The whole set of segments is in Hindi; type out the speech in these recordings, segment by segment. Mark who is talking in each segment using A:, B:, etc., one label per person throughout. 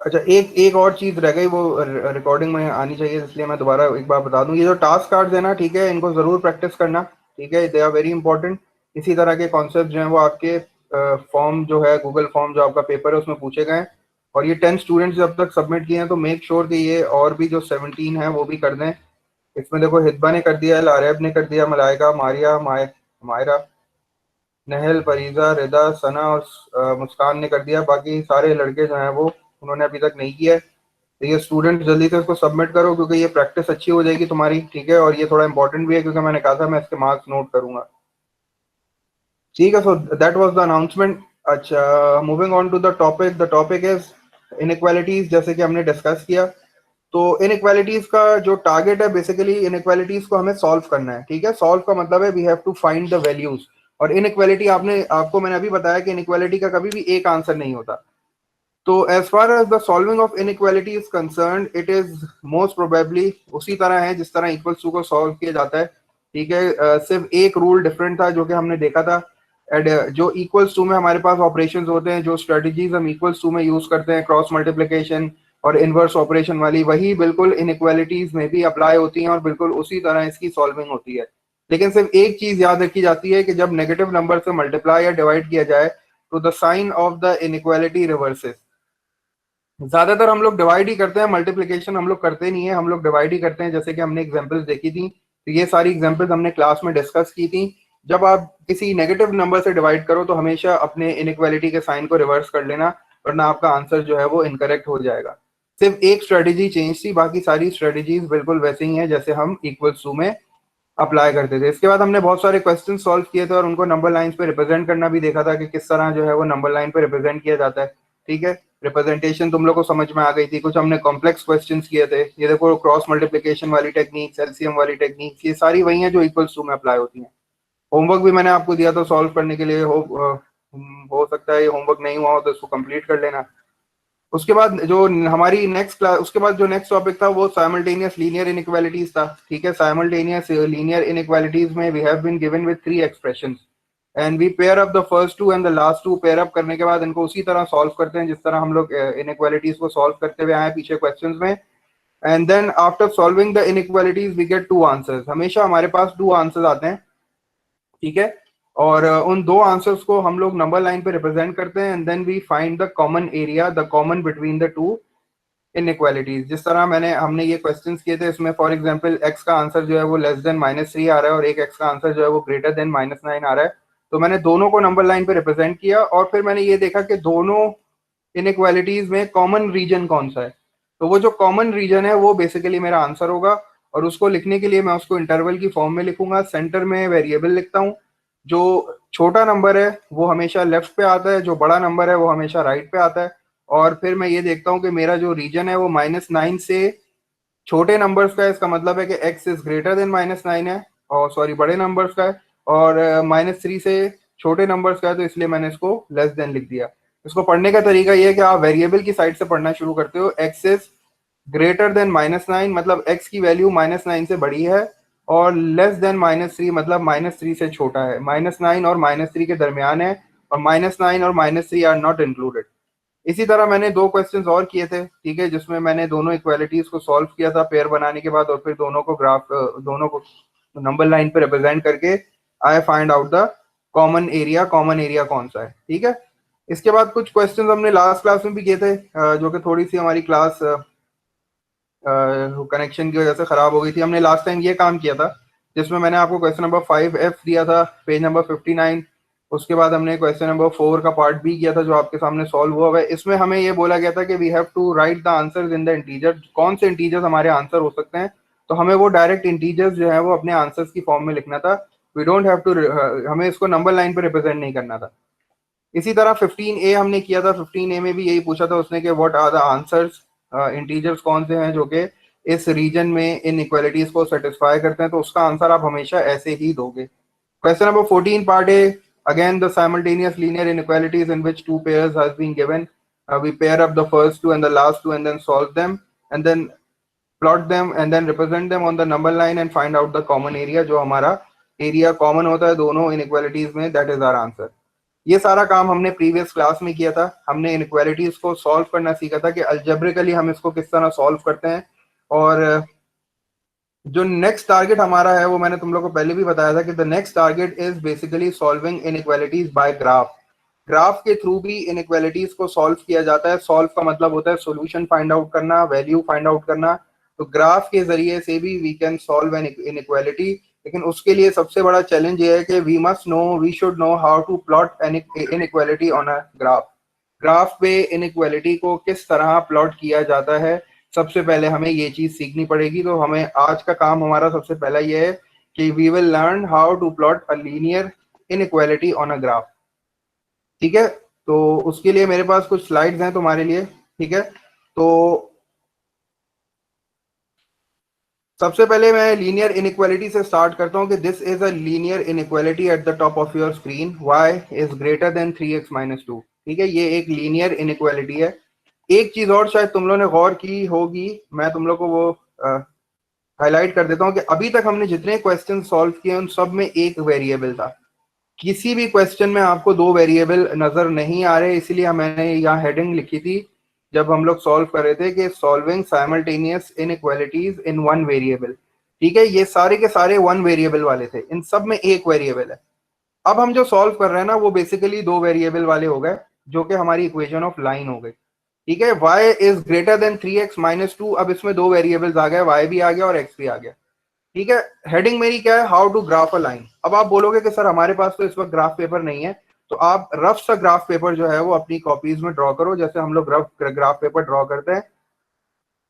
A: अच्छा, एक एक और चीज रह गई, वो रिकॉर्डिंग में आनी चाहिए, इसलिए मैं दोबारा एक बार बता दूं। ये जो टास्क कार्ड्स है ना, ठीक है, इनको जरूर प्रैक्टिस करना, ठीक है, दे आर वेरी इंपॉर्टेंट। इसी तरह के कॉन्सेप्ट जो है वो आपके फॉर्म जो है, गूगल फॉर्म जो आपका पेपर है उसमें पूछे गए हैं। और ये 10 स्टूडेंट्स जब तक सबमिट किए हैं तो मेक श्योर कि ये और भी जो 17 है वो भी कर दें। इसमें देखो, हितबा ने कर दिया, लारेब ने कर दिया, मलाइका, मारिया, मायरा, नहल, फरीजा, रिदा, सना और मुस्कान ने कर दिया। बाकी सारे लड़के जो हैं वो उन्होंने अभी तक नहीं किया है। तो ये स्टूडेंट जल्दी से इसको सबमिट करो, क्योंकि ये प्रैक्टिस अच्छी हो जाएगी तुम्हारी, ठीक है। और ये थोड़ा इंपॉर्टेंट भी है, क्योंकि मैंने कहा था मैं इसके मार्क्स नोट करूंगा, ठीक है। So that was the announcement. अच्छा, moving on to the topic is inequalities, जैसे कि हमने डिस्कस किया। तो इनइक्वालिटीज का जो टारगेट है, बेसिकली इनइक्वालिटीज को हमें सॉल्व करना है, ठीक है। सॉल्व का मतलब है we have to find the values. और इनइक्वालिटी आपको मैंने अभी बताया कि इनइक्वालिटी का कभी भी एक आंसर नहीं होता। तो as far as the solving of inequality is concern, it is most probably उसी तरह है जिस तरह इक्वल्स टू को सॉल्व किया जाता है, ठीक है। सिर्फ एक रूल डिफरेंट था जो कि हमने देखा था। एंड जो इक्वल्स टू में हमारे पास ऑपरेशंस होते हैं, जो स्ट्रेटजीज हम इक्वल्स टू में यूज करते हैं, क्रॉस मल्टीप्लिकेशन और इनवर्स ऑपरेशन वाली, वही बिल्कुल इनइक्वालिटीज में भी अप्लाई होती हैं और बिल्कुल उसी तरह इसकी सॉल्विंग होती है। लेकिन सिर्फ एक चीज याद रखी जाती है कि जब नेगेटिव नंबर से मल्टीप्लाई या डिवाइड किया जाए तो the sign of the inequality reverses. ज्यादातर हम लोग डिवाइड ही करते हैं, मल्टीप्लिकेशन हम लोग करते नहीं है, हम लोग डिवाइड ही करते हैं, जैसे कि हमने एग्जांपल्स देखी थी। तो ये सारी एग्जांपल्स हमने क्लास में डिस्कस की थी। जब आप किसी नेगेटिव नंबर से डिवाइड करो तो हमेशा अपने इनइक्वालिटी के साइन को रिवर्स कर लेना, वरना आपका आंसर जो है वो इनकरेक्ट हो जाएगा। सिर्फ एक स्ट्रेटेजी चेंज थी, बाकी सारी स्ट्रेटेजीज बिल्कुल वैसे ही है जैसे हम इक्वल टू में अप्लाई करते थे। इसके बाद हमने बहुत सारे क्वेश्चन सॉल्व किए थे और उनको नंबर लाइंस पे रिप्रेजेंट करना भी देखा था कि किस तरह जो है वो नंबर लाइन पे रिप्रेजेंट किया जाता है, ठीक है। रिप्रेजेंटेशन तुम लोग को समझ में आ गई थी। कुछ हमने कॉम्प्लेक्स क्वेश्चंस किए थे, ये देखो, क्रॉस मल्टीप्लिकेशन वाली टेक्निक्स, एलसीएम वाली टेक्निक्स, ये सारी वही हैं जो इक्वल्स टू में अप्लाई होती हैं। होमवर्क भी मैंने आपको दिया था सॉल्व करने के लिए, हो सकता है ये होमवर्क नहीं हुआ हो तो इसको कंप्लीट कर लेना। उसके बाद जो हमारी नेक्स्ट क्लास, उसके बाद जो नेक्स्ट टॉपिक था वो साइमल्टेनियस लीनियर इनइक्वालिटीज था, ठीक है। साइमल्टेनियस लीनियर इनइक्वालिटीज में we have been given with 3 expressions and we pair up the first two and the last two. Pair up करने के बाद इनको उसी तरह सॉल्व करते हैं जिस तरह हम लोग इनइक्वालिटीज को सॉल्व करते हुए आए पीछे क्वेश्चंस में। And then after solving the inequalities we get 2 answers. हमेशा हमारे पास 2 आंसर्स आते हैं, ठीक है। और उन 2 आंसर्स को हम लोग नंबर लाइन पे रिप्रेजेंट करते हैं and then we find the common area, the common between the two inequalities. जिस तरह हमने ये क्वेश्चंस किए थे, इसमें फॉर एग्जांपल एक्स का आंसर जो है वो लेस देन -3 आ रहा है और एक एक्स का आंसर जो है वो ग्रेटर देन -9 आ रहा है। तो मैंने दोनों को नंबर लाइन पे रिप्रेजेंट किया और फिर मैंने ये देखा कि दोनों इनइक्वालिटीज में कॉमन रीजन कौन सा है। तो वो जो कॉमन रीजन है वो बेसिकली मेरा आंसर होगा। और उसको लिखने के लिए मैं उसको इंटरवल की फॉर्म में लिखूंगा। सेंटर में वेरिएबल लिखता हूँ। जो छोटा नंबर है वो हमेशा लेफ्ट पे आता है, जो बड़ा नंबर है वो हमेशा राइट पे आता है। और फिर मैं ये देखता हूँ कि मेरा जो रीजन है वो -9 से छोटे नंबर्स का है, इसका मतलब है कि x इज ग्रेटर देन -9 है, और सॉरी बड़े नंबर्स का है। और -3 से छोटे नंबर्स का है, तो इसलिए मैंने इसको लेस देन लिख दिया। इसको पढ़ने का तरीका ये है कि आप वेरिएबल की साइड से पढ़ना शुरू करते हो। x इज ग्रेटर देन -9 मतलब x की वैल्यू -9 से बड़ी है, और लेस देन -3 मतलब -3 से छोटा है। -9 और -3 के दरमियान है, और -9 और -3 आर नॉट इंक्लूडेड। इसी तरह मैंने 2 क्वेश्चंस और किए थे, ठीक है, जिसमें मैंने दोनों इक्वालिटीज को सॉल्व किया था पेयर बनाने के बाद, और फिर दोनों को नंबर लाइन पे रिप्रेजेंट करके I find out the common area. Common area कौन सा है, ठीक है। इसके बाद कुछ क्वेश्चंस हमने लास्ट क्लास में भी किए थे, जो कि थोड़ी सी हमारी क्लास कनेक्शन की वजह से खराब हो गई थी। हमने लास्ट टाइम ये काम किया था, जिसमें मैंने आपको क्वेश्चन नंबर 5F दिया था, पेज नंबर 59। उसके बाद हमने क्वेश्चन नंबर 4 का पार्ट बी किया था, जो आपके सामने सॉल्व हुआ है। इसमें हमें ये बोला गया था कि we have to write the answers in the integer. कौन से इंटीजर्स हमारे आंसर हो सकते हैं, तो हमें वो डायरेक्ट इंटीजर्स जो है वो अपने आंसर्स की फॉर्म में लिखना था। वी डोंट हैव टू, हमें इसको नंबर लाइन पे रिप्रेजेंट नहीं करना था। इसी तरह 15A हमने किया था। 15A में भी यही पूछा था उसने कि what are the answers, integers कौन से हैं जो कि इस रीजन में इन इक्वालिटीज को सेटिस्फाई करते हैं, तो उसका आंसर आप हमेशा ऐसे ही दोगे। Question number 14 part A, again the simultaneous linear inequalities in which two pairs has been given, we pair up the first two and the last two and then solve them and then plot them and then represent them on the number line and find out the common area. जो हमारा एरिया कॉमन होता है दोनों इनइक्वालिटीज में, दैट इज आवर आंसर। ये सारा काम हमने प्रीवियस क्लास में किया था। हमने इनइक्वालिटीज को सॉल्व करना सीखा था कि अल्जेब्रिकली हम इसको किस तरह सॉल्व करते हैं। और जो नेक्स्ट टारगेट हमारा है वो मैंने तुम लोग को पहले भी बताया था कि the next target is basically solving inequalities by graph. Graph के थ्रू भी इनइक्वालिटीज को सॉल्व किया जाता है। सॉल्व का मतलब होता है सॉल्यूशन फाइंड आउट करना, वैल्यू फाइंड आउट करना। तो ग्राफ के जरिए से भी we can solve an inequality. लेकिन उसके लिए सबसे बड़ा चैलेंज ये है कि we should know how to plot an inequality on a graph. Graph पे इनइक्वालिटी को किस तरह प्लॉट किया जाता है, सबसे पहले हमें ये चीज सीखनी पड़ेगी। तो हमें आज का काम हमारा सबसे पहला ये है कि we will learn how to plot a linear inequality on a graph. ठीक है, तो उसके लिए मेरे पास कुछ स्लाइड्स हैं तुम्हारे लिए। ठीक है, तो सबसे पहले मैं लीनियर इनइक्वालिटी से स्टार्ट करता हूं कि this is a linear inequality at the top of your screen, y is greater then 3x-2। ठीक है, ये एक लीनियर इनइक्वालिटी है। एक चीज और शायद तुम लोगों ने गौर की होगी, मैं तुम लोग को वो हाईलाइट कर देता हूं कि अभी तक हमने जितने क्वेश्चन सॉल्व किए उन सब में एक वेरिएबल था। किसी भी क्वेश्चन में आपको दो वेरिएबल नजर नहीं आ रहे, इसलिए मैंने यहाँ हेडिंग लिखी थी जब हम लोग सॉल्व कर रहे थे कि solving simultaneous inequalities in one variable. ठीक है, ये सारे के सारे वन वेरिएबल वाले थे, इन सब में एक वेरिएबल है। अब हम जो सॉल्व कर रहे हैं ना वो बेसिकली दो वेरिएबल वाले हो गए, जो कि हमारी इक्वेशन ऑफ लाइन हो गई। ठीक है, y is greater then 3x-2। अब इसमें दो वेरिएबल्स आ गए, y भी आ गया और x भी आ गया। ठीक है, हेडिंग मेरी क्या है, how to graph a line. अब आप बोलोगे कि सर हमारे पास तो इस वक्त ग्राफ पेपर नहीं है, तो आप रफ सा ग्राफ पेपर जो है वो अपनी कॉपीज में ड्रॉ करो, जैसे हम लोग रफ ग्राफ पेपर ड्रॉ करते हैं।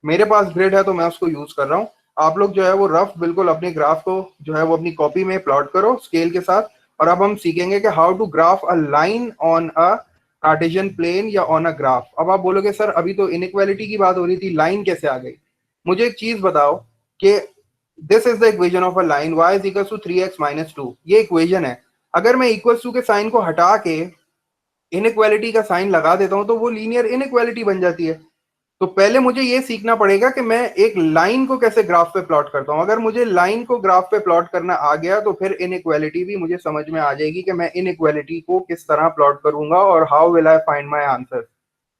A: मेरे पास ग्रिड है तो मैं उसको यूज कर रहा हूँ। आप लोग जो है वो रफ बिल्कुल अपने ग्राफ को जो है वो अपनी कॉपी में प्लॉट करो स्केल के साथ। और अब हम सीखेंगे कि how to graph a line on a Cartesian plane या ऑन अ ग्राफ। अब आप बोलोगे सर अभी तो इनइक्वालिटी की बात हो रही थी, लाइन कैसे आ गई। मुझे एक चीज बताओ कि this is the equation of a line, y is equal to 3x-2। ये इक्वेशन है। अगर मैं इक्वल टू के साइन को हटा के इनइक्वालिटी का साइन लगा देता हूं तो वो लीनियर इनइक्वालिटी बन जाती है। तो पहले मुझे ये सीखना पड़ेगा कि मैं एक लाइन को कैसे ग्राफ पे प्लॉट करता हूं। अगर मुझे लाइन को ग्राफ पे प्लॉट करना आ गया तो फिर इनइक्वालिटी भी मुझे समझ में आ जाएगी कि मैं इनइक्वालिटी को किस तरह प्लॉट करूंगा और how will I find my answer.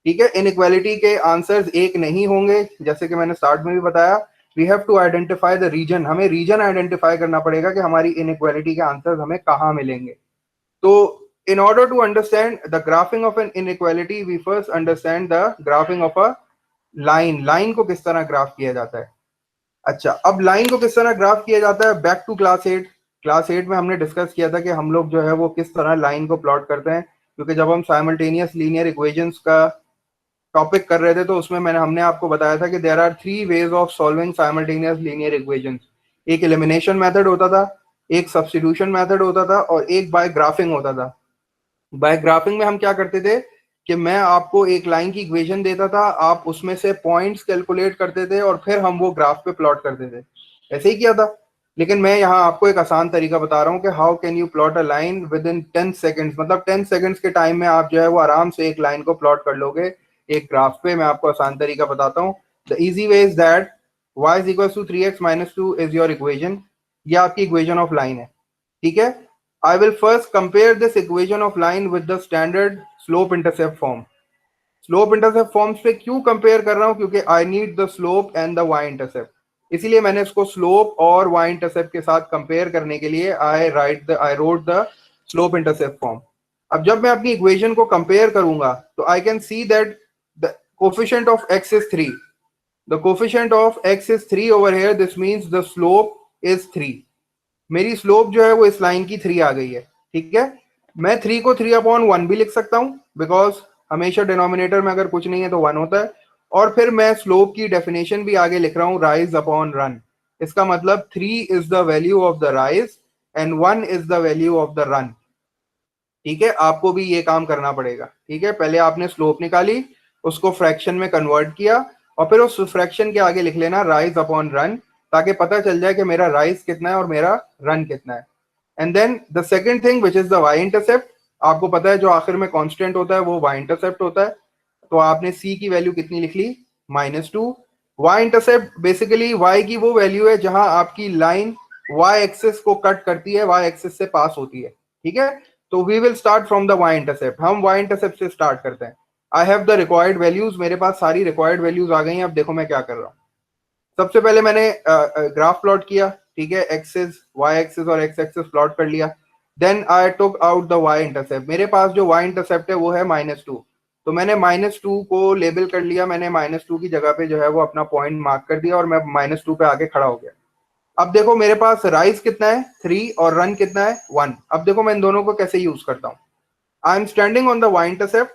A: ठीक है, इनइक्वालिटी के आंसर्स एक नहीं होंगे, जैसे कि मैंने स्टार्ट में भी बताया। We have to identify the region, हमें रीजन आइडेंटिफाई करना पड़ेगा कि हमारी इनइक्वालिटी के आंसर्स हमें कहाँ मिलेंगे। तो in order to understand the graphing of an inequality we first understand the graphing of a line। Line को किस तरह ग्राफ किया जाता है। अच्छा, अब लाइन को किस तरह ग्राफ किया जाता है, बैक टू क्लास 8। क्लास 8 में हमने डिस्कस किया था कि हम लोग जो है वो किस तरह लाइन को प्लॉट करते हैं, क्योंकि जब हम साइमल्टेनियस लीनियर इक्वेशंस का टॉपिक कर रहे थे तो उसमें हमने आपको बताया था कि there are three ways of solving simultaneous linear equations. एक एलिमिनेशन मेथड होता था, एक सब्स्टिट्यूशन मेथड होता था और एक बाय ग्राफिंग होता था। बाय ग्राफिंग में हम क्या करते थे कि मैं आपको एक लाइन की इक्वेशन देता था, आप उसमें से पॉइंट्स कैलकुलेट करते थे और फिर हम वो ग्राफ पे प्लॉट करते थे। ऐसे ही किया था। लेकिन मैं यहाँ आपको एक आसान तरीका बता रहा हूँ कि how can you plot a line with in 10 seconds. मतलब 10 सेकेंड्स के टाइम में आप जो है वो आराम से एक लाइन को प्लॉट कर लोगे एक ग्राफ पे। मैं आपको आसान तरीका बताता हूँ। The easy way is that y is equal to 3x-2 is your equation. ये आपकी इक्वेशन ऑफ लाइन है। ठीक है, I will first compare this equation of line with the standard slope intercept form। Slope intercept forms पे क्यों कंपेयर कर रहा हूं, क्योंकि I need the slope and the Y intercept. इसीलिए मैंने इसको स्लोप और वाई इंटरसेप्ट के साथ कंपेयर करने के लिए I wrote the slope intercept form. अब जब मैं अपनी इक्वेशन को कंपेयर करूंगा तो I can see that the coefficient of x is 3। The coefficient of x is 3 over here, this means the slope is 3। मेरी स्लोप जो है वो इस लाइन की 3 आ गई है। ठीक है, मैं 3 को 3/1 भी लिख सकता हूं, बिकॉज हमेशा डिनोमिनेटर में अगर कुछ नहीं है तो 1 होता है। और फिर मैं स्लोप की डेफिनेशन भी आगे लिख रहा हूं, राइज अपॉन रन। इसका मतलब 3 is the value of the rise and 1 is the value of the run. ठीक है, आपको भी ये काम करना पड़ेगा। ठीक है, पहले आपने स्लोप निकाली, उसको फ्रैक्शन में कन्वर्ट किया और फिर उस फ्रैक्शन के आगे लिख लेना राइज अपॉन रन, ताकि पता चल जाए कि मेरा राइज कितना है और मेरा रन कितना है। And then the second thing which is the Y intercept. आपको पता है जो आखिर में कांस्टेंट होता है वो वाई इंटरसेप्ट होता है। तो आपने सी की वैल्यू कितनी लिख ली, -2। वाई इंटरसेप्ट बेसिकली वाई की वो वैल्यू है जहां आपकी लाइन वाई एक्सिस को कट करती है, वाई एक्सिस से पास होती है। ठीक है, तो we will start from the Y intercept, हम वाई इंटरसेप्ट से स्टार्ट करते हैं। I have the required values, मेरे पास सारी रिक्वायर्ड वैल्यूज आ गई हैं। अब देखो मैं क्या कर रहा हूँ। सबसे पहले मैंने ग्राफ प्लॉट किया, ठीक है, एक्सिस वाई एक्सिस और एक्स एक्सिस प्लॉट कर लिया। Then I took out the Y intercept, मेरे पास जो वाई इंटरसेप्ट है वो है -2, तो मैंने -2 को लेबल कर लिया, मैंने -2 की जगह पे जो है वो अपना पॉइंट मार्क कर दिया और मैं -2 पे आके खड़ा हो गया। अब देखो मेरे पास राइज कितना है 3 और रन कितना है 1। अब देखो मैं इन दोनों को कैसे यूज करता हूँ। I am standing on the Y intercept,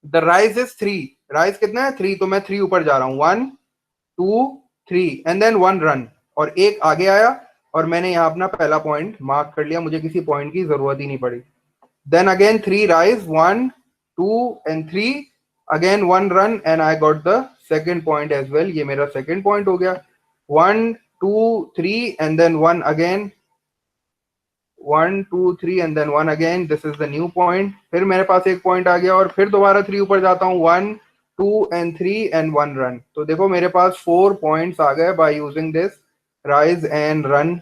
A: the rise is 3, rise कितना है 3, तो मैं 3 ऊपर जा रहा हूँ, 1 2 3 एंड देन 1 रन, और एक आगे आया और मैंने यहाँ अपना पहला पॉइंट मार्क कर लिया, मुझे किसी पॉइंट की जरूरत ही नहीं पड़ी। Then again 3 rise, 1 2 and 3, again 1 run and I got the second point as well, ये मेरा सेकेंड पॉइंट हो गया। 1 2 3 and then 1 again, 1 2 3 and then 1 again, this is the new point. फिर मेरे पास एक पॉइंट आ गया और फिर दोबारा 3 ऊपर जाता हूँ, 1 2 एंड 3 एंड 1 रन। तो देखो मेरे पास 4 पॉइंट्स आ गए by using this rise and run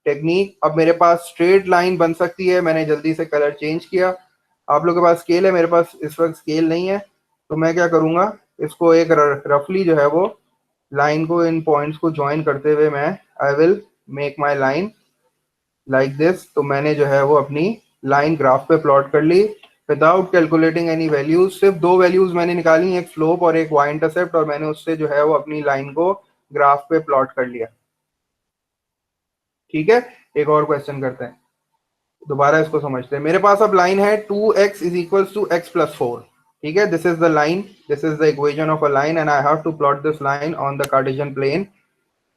A: technique. अब मेरे पास स्ट्रेट लाइन बन सकती है, मैंने जल्दी से कलर चेंज किया। आप लोगों के पास स्केल है, मेरे पास इस वक्त स्केल नहीं है, तो मैं क्या करूंगा, इसको एक रफली जो है वो लाइन को, इन पॉइंट्स को ज्वाइन करते हुए मैं I will make my line like this. तो मैंने जो है वो अपनी लाइन ग्राफ पे प्लॉट कर ली विदाउट कैलकुलेटिंग एनी वैल्यूज। सिर्फ दो वैल्यूज मैंने निकाली, एक स्लोप और एक वाई इंटरसेप्ट, और मैंने उससे जो है वो अपनी लाइन को ग्राफ पे प्लॉट कर लिया। ठीक है, एक और क्वेश्चन करते हैं, दोबारा इसको समझते हैं। मेरे पास अब लाइन है 2x is equal to x plus 4, ठीक है, this is the line, this is the equation of a line and I have to plot this line on the Cartesian plane.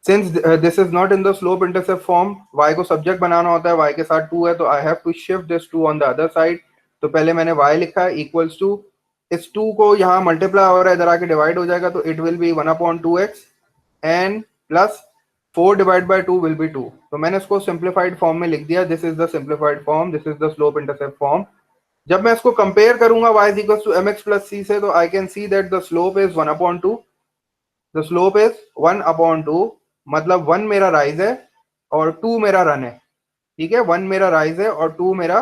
A: Since this is not in the slope intercept form, y को सब्जेक्ट बनाना होता है, y के साथ 2 है, तो I have to shift this 2 on the other side. तो पहले मैंने y लिखा है इक्वल्स टू, इस 2 को यहाँ मल्टीप्लाई हो रहा है, इधर आके डिवाइड हो जाएगा, तो it will be 1/2x and plus 4 divide by 2 will be 2। तो मैंने इसको सिंप्लीफाइड फॉर्म में लिख दिया, this is the simplified form, this is the slope intercept form. जब मैं इसको कंपेयर करूंगा y is equal to mx plus c से, तो I can see that the slope is 1/2, the slope is 1/2, मतलब 1 मेरा राइज है और 2 मेरा रन है, ठीक है, 1 मेरा राइज है और 2 मेरा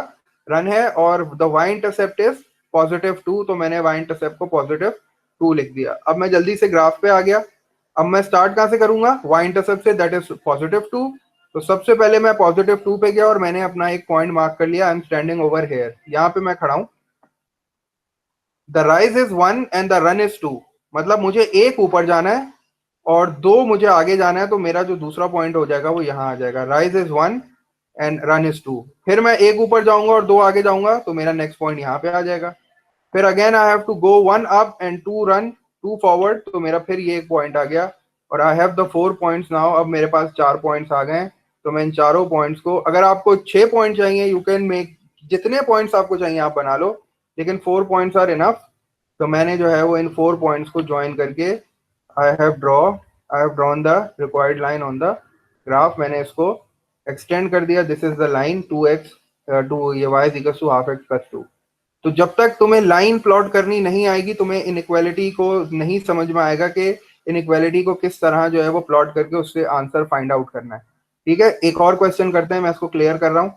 A: रन है, और द वाई इंटरसेप्ट इज +2, तो मैंने वाई इंटरसेप्ट को +2 लिख दिया। अब मैं जल्दी से ग्राफ पे आ गया। अब मैं स्टार्ट कहां से करूंगा, वाई इंटरसेप्ट से, दैट इज +2। तो सबसे पहले मैं +2 पे गया और मैंने अपना एक पॉइंट मार्क कर लिया, आई एम स्टैंडिंग ओवर हेयर, यहाँ पे मैं खड़ा हूं। The rise is 1 and the run is 2, मतलब मुझे एक ऊपर जाना है और 2 मुझे आगे जाना है, तो मेरा जो दूसरा पॉइंट हो जाएगा वो यहाँ आ जाएगा, rise is 1 and run is 2। फिर मैं एक ऊपर जाऊंगा और 2 आगे जाऊंगा, तो मेरा नेक्स्ट पॉइंट यहाँ पे आ जाएगा। फिर again I have to go 1 up and 2 run, 2 forward, तो मेरा फिर ये एक पॉइंट आ गया, और I have the 4 points now. अब मेरे पास 4 पॉइंट्स आ गए, तो मैं इन चारों पॉइंट्स को, अगर आपको 6 पॉइंट चाहिए, यू कैन मेक, जितने पॉइंट्स आपको चाहिए आप बना लो, लेकिन 4 पॉइंट्स आर इनफ। तो मैंने जो है वो इन 4 पॉइंट्स को ज्वाइन करके I have drawn the required line on the graph, मैंने इसको एक्सटेंड कर दिया, this is the line 2x 2, ये y is equal to ½ x plus 2। तो जब तक तुम्हें लाइन प्लॉट करनी नहीं आएगी, तुम्हें इनइक्वालिटी को नहीं समझ में आएगा कि इनइक्वालिटी को किस तरह जो है वो प्लॉट करके उससे आंसर फाइंड आउट करना है। ठीक है, एक और क्वेश्चन करते हैं, मैं इसको क्लियर कर रहा हूँ।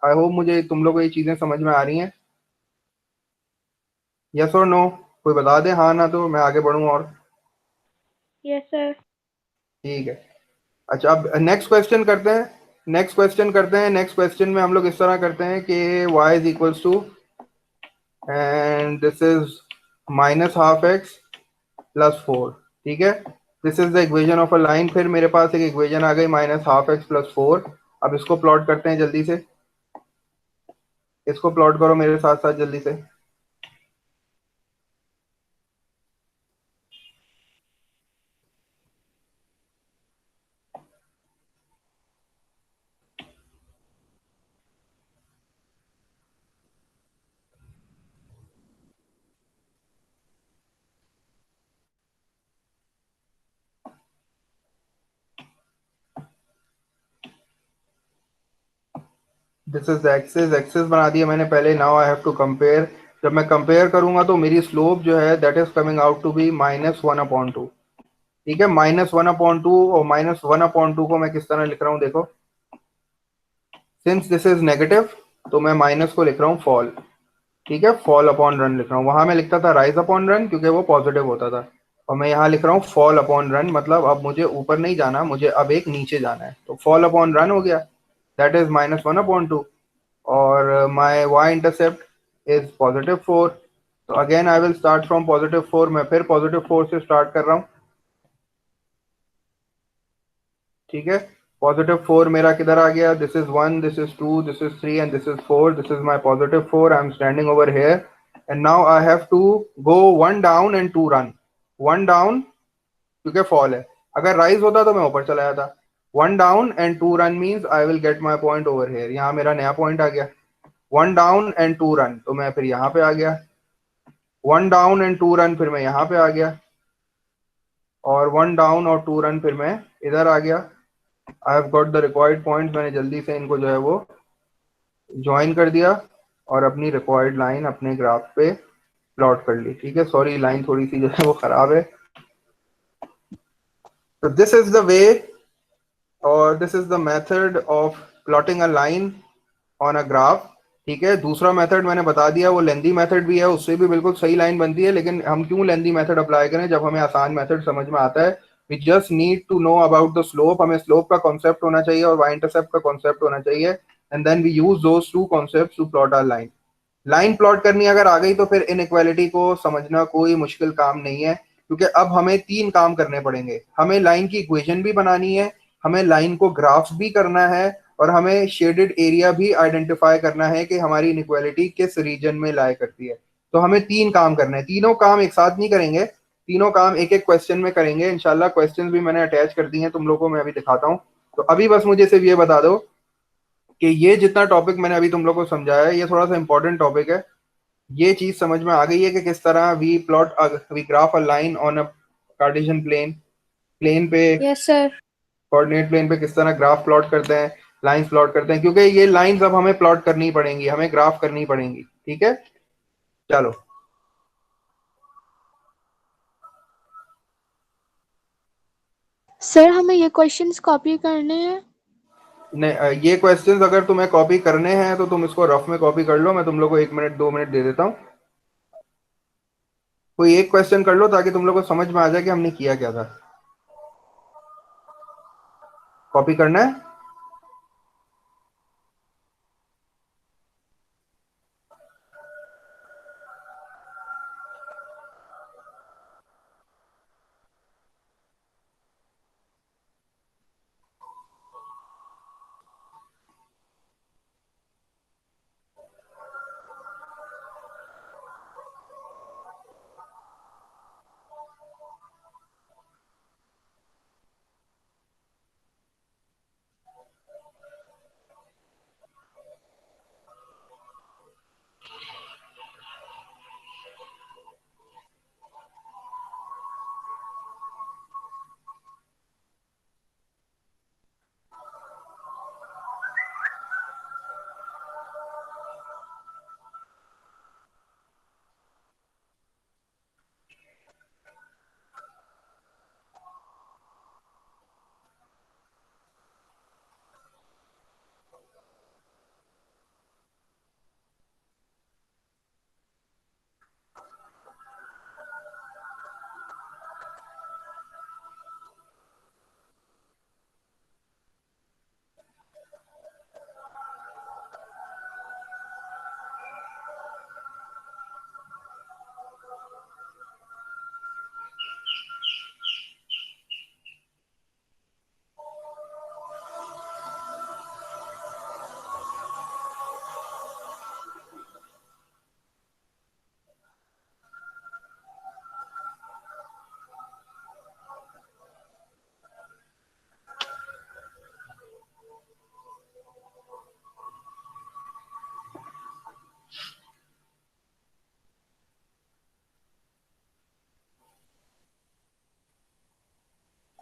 A: आई होप मुझे तुम लोग को ये चीजें समझ में आ रही हैं, यस और नो, कोई बता दे हाँ ना, तो मैं आगे बढ़ूँ और।
B: Yes sir.
A: ठीक है, अच्छा अब नेक्स्ट क्वेश्चन करते हैं, नेक्स्ट क्वेश्चन में हम लोग इस तरह करते हैं कि y is equals to, and this is -12x plus 4, ठीक है, this is the equation of a line. फिर मेरे पास एक इक्वेशन आ गई -12x प्लस 4। अब इसको प्लॉट करते हैं जल्दी से, इसको प्लॉट करो मेरे साथ साथ जल्दी से। दिस इज एक्सिस, एक्सिस बना दिया मैंने पहले। Now I have to compare, जब मैं कंपेयर करूंगा तो मेरी स्लोप जो है that is coming out to be -1/2, ठीक है, -1/2, और -1/2 को मैं किस तरह लिख रहा हूँ देखो, सिंस दिस इज नेगेटिव, तो मैं माइनस को लिख रहा हूँ फॉल, ठीक है, फॉल अपॉन रन लिख रहा हूँ। वहां मैं लिखता था राइज अपॉन रन क्योंकि वो पॉजिटिव होता था, और मैं यहाँ लिख रहा हूँ फॉल अपॉन रन, मतलब अब मुझे ऊपर नहीं जाना, मुझे अब एक नीचे जाना है, तो फॉल अपॉन रन हो गया, दैट इज -1/2। और माई वाई इंटरसेप्ट इज +4। तो again I will start from +4, मैं फिर +4 से स्टार्ट कर रहा हूँ, ठीक है। +4 मेरा किधर आ गया, this is 1, this is 2, this is 3 and this is 4, this is my +4, I am standing over here and now I have to go 1 down and 2 run. 1 down क्योंकि फॉल है, अगर राइज होता तो मैं ऊपर चला जाता। 1 down and 2 run means I will get my point over here, यहाँ मेरा नया पॉइंट आ गया। 1 डाउन एंड 2 रन, तो मैं फिर यहाँ पे आ गया। 1 डाउन एंड 2 रन, फिर मैं यहाँ पे आ गया, और 1 डाउन और 2 रन फिर मैं इधर आ गया। I have got the required point, मैंने जल्दी से इनको जो है वो ज्वाइन कर दिया और अपनी रिक्वायर्ड लाइन अपने ग्राफ पे प्लॉट कर ली, ठीक है। सॉरी लाइन थोड़ी सी जो है वो खराब है। तो दिस इज द वे और this is the method of plotting a line on a graph, ठीक है। दूसरा मेथड मैंने बता दिया, वो लेंदी मेथड भी है, उससे भी बिल्कुल सही लाइन बनती है, लेकिन हम क्यों लेंदी मेथड अप्लाई करें जब हमें आसान मेथड समझ में आता है। We just need to know about the slope, हमें स्लोप का कॉन्सेप्ट होना चाहिए और वाई इंटरसेप्ट का कॉन्सेप्ट होना चाहिए, and then we use those two concept to plot our line. Line plot करनी अगर आ गई तो फिर इनइक्वालिटी को समझना कोई मुश्किल काम नहीं है, क्योंकि अब हमें 3 काम करने पड़ेंगे। हमें लाइन की इक्वेशन भी बनानी है, हमें लाइन को ग्राफ भी करना है, और हमें शेडेड एरिया भी आइडेंटिफाई करना है कि हमारी इनइक्वालिटी किस रीजन में लाई करती है। तो हमें 3 काम करने हैं, तीनों काम एक साथ नहीं करेंगे, तीनों काम एक एक क्वेश्चन में करेंगे इंशाल्लाह। क्वेश्चन भी मैंने अटैच कर दिए हैं तुम लोगों को, मैं अभी दिखाता हूँ। तो अभी बस मुझे सिर्फ ये बता दो कि ये जितना टॉपिक मैंने अभी तुम लोग को समझाया है ये थोड़ा सा इंपॉर्टेंट टॉपिक है। ये चीज समझ में आ गई है कि किस तरह we graph a line on a Cartesian plane, plane पे,
B: Yes, sir.
A: कोऑर्डिनेट प्लेन पे किस तरह ग्राफ प्लॉट करते हैं, लाइंस प्लॉट करते हैं, क्योंकि ये लाइंस अब हमें प्लॉट करनी पड़ेंगी, हमें ग्राफ करनी पड़ेंगी, ठीक है। चलो,
B: सर हमें ये क्वेश्चंस कॉपी करने हैं।
A: ये क्वेश्चंस अगर तुम्हें कॉपी करने हैं तो तुम इसको रफ में कॉपी कर लो, मैं तुम लोग को 1 मिनट 2 मिनट दे देता हूँ। कोई एक क्वेश्चन कर लो ताकि तुम लोग को समझ में आ जाए कि हमने किया क्या था। कॉपी करना है?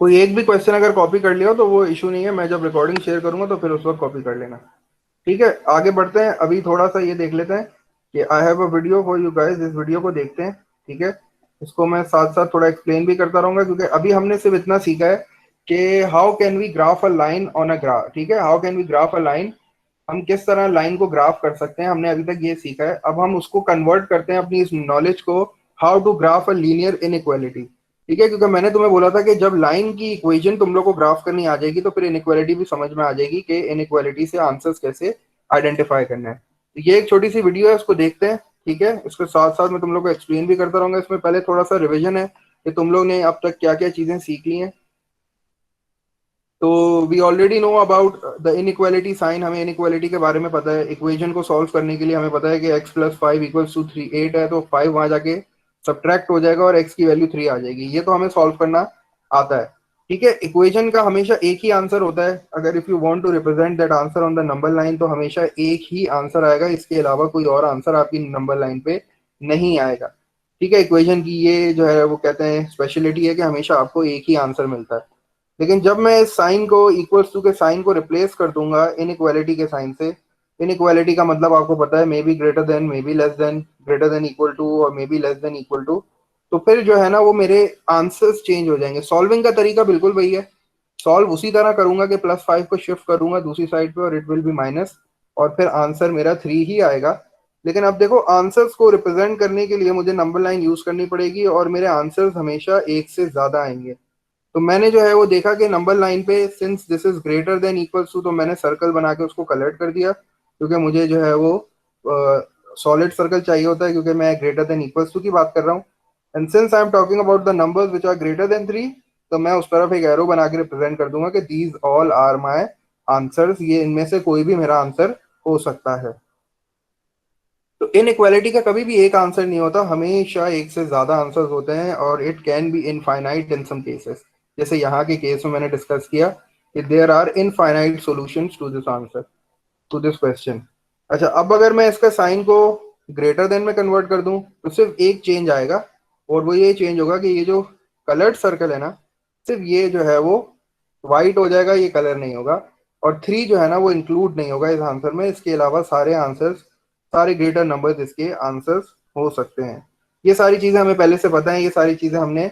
A: कोई एक भी क्वेश्चन अगर कॉपी कर लिया हो तो वो इशू नहीं है, मैं जब रिकॉर्डिंग शेयर करूंगा तो फिर उस वक्त कॉपी कर लेना, ठीक है। आगे बढ़ते हैं, अभी थोड़ा सा ये देख लेते हैं कि I have a video for you guys, इस वीडियो को देखते हैं, ठीक है। इसको मैं साथ साथ थोड़ा एक्सप्लेन भी करता रहूंगा, क्योंकि अभी हमने सिर्फ इतना सीखा है कि how can we graph a line on a graph, ठीक है, how can we graph a line हम किस तरह लाइन को ग्राफ कर सकते हैं, हमने अभी तक ये सीखा है। अब हम उसको कन्वर्ट करते हैं अपनी इस नॉलेज को, how to graph a linear inequality. ठीक है, क्योंकि मैंने तुम्हें बोला था कि जब लाइन की इक्वेशन तुम लोग को ग्राफ करनी आ जाएगी तो फिर इनइक्वालिटी भी समझ में आ जाएगी कि इनइक्वालिटी से आंसर्स कैसे आइडेंटिफाई करना है। तो ये एक छोटी सी वीडियो है, उसको देखते हैं। ठीक है, इसके साथ साथ मैं तुम लोग को एक्सप्लेन भी करता रहूंगा। इसमें पहले थोड़ा सा रिविजन है कि तुम लोग ने अब तक क्या क्या चीजें सीख ली हैं। तो we already know about the inequality sign, हमें इनइक्वालिटी के बारे में पता है। इक्वेशन को सॉल्व करने के लिए हमें पता है कि x प्लस 5 इक्वल्स टू 3 8 है, तो 5 वहां जाके सब्ट्रैक्ट हो जाएगा और x की वैल्यू 3 आ जाएगी। ये तो हमें सॉल्व करना आता है। ठीक है, इक्वेशन का हमेशा एक ही आंसर होता है। अगर if you want to represent that answer on the number line तो हमेशा एक ही आंसर आएगा, इसके अलावा कोई और आंसर आपकी नंबर लाइन पे नहीं आएगा। ठीक है, इक्वेशन की ये जो है वो कहते हैं स्पेशलिटी है कि हमेशा आपको एक ही आंसर मिलता है। लेकिन जब मैं इस साइन को इक्वल्स टू के साइन को रिप्लेस कर दूंगा इनइक्वालिटी के साइन से, इनइक्वालिटी का मतलब आपको पता है, may be greater than, may be less than, greater than equal to और may be less than equal to. तो फिर जो है ना वो मेरे आंसर्स चेंज हो जाएंगे। सॉल्विंग का तरीका बिल्कुल वही है, सॉल्व उसी तरह करूंगा कि +5 को शिफ्ट करूंगा दूसरी साइड पे और इट विल बी माइनस, और फिर आंसर मेरा 3 ही आएगा। लेकिन अब देखो, आंसर्स को रिप्रेजेंट करने के लिए मुझे नंबर लाइन यूज करनी पड़ेगी और मेरे आंसर्स हमेशा एक से ज्यादा आएंगे। तो मैंने जो है वो देखा कि नंबर लाइन पे since this is greater than equals to, तो मैंने सर्कल बना के उसको कलर्ट कर दिया, क्योंकि मुझे जो है वो सॉलिड सर्कल चाहिए होता है, क्योंकि मैं ग्रेटर देन इक्वल्स टू की बात कर रहा हूँ। And since I am talking about the numbers which are greater than 3, तो मैं उस तरफ एक एरो बना के रिप्रेजेंट कर दूंगा कि these all are my answers, ये इनमें से कोई भी मेरा आंसर हो सकता है। तो इनइक्वालिटी का कभी भी एक आंसर नहीं होता, हमेशा एक से ज्यादा आंसर्स होते हैं, और it can be infinite in some cases. जैसे यहाँ के केस में मैंने डिस्कस किया कि there are infinite solutions to this answer, to this question. अच्छा, अब अगर मैं इसका साइन को ग्रेटर देन में कन्वर्ट कर दूं तो सिर्फ एक चेंज आएगा, और वो ये चेंज होगा कि ये जो कलर्ड सर्कल है ना, सिर्फ ये जो है वो वाइट हो जाएगा, ये कलर नहीं होगा। और 3 जो है ना वो इंक्लूड नहीं होगा इस आंसर में। इसके अलावा सारे आंसर्स, सारे ग्रेटर नंबर्स इसके आंसर्स हो सकते हैं। ये सारी चीजें हमें पहले से पता है, ये सारी चीजें हमने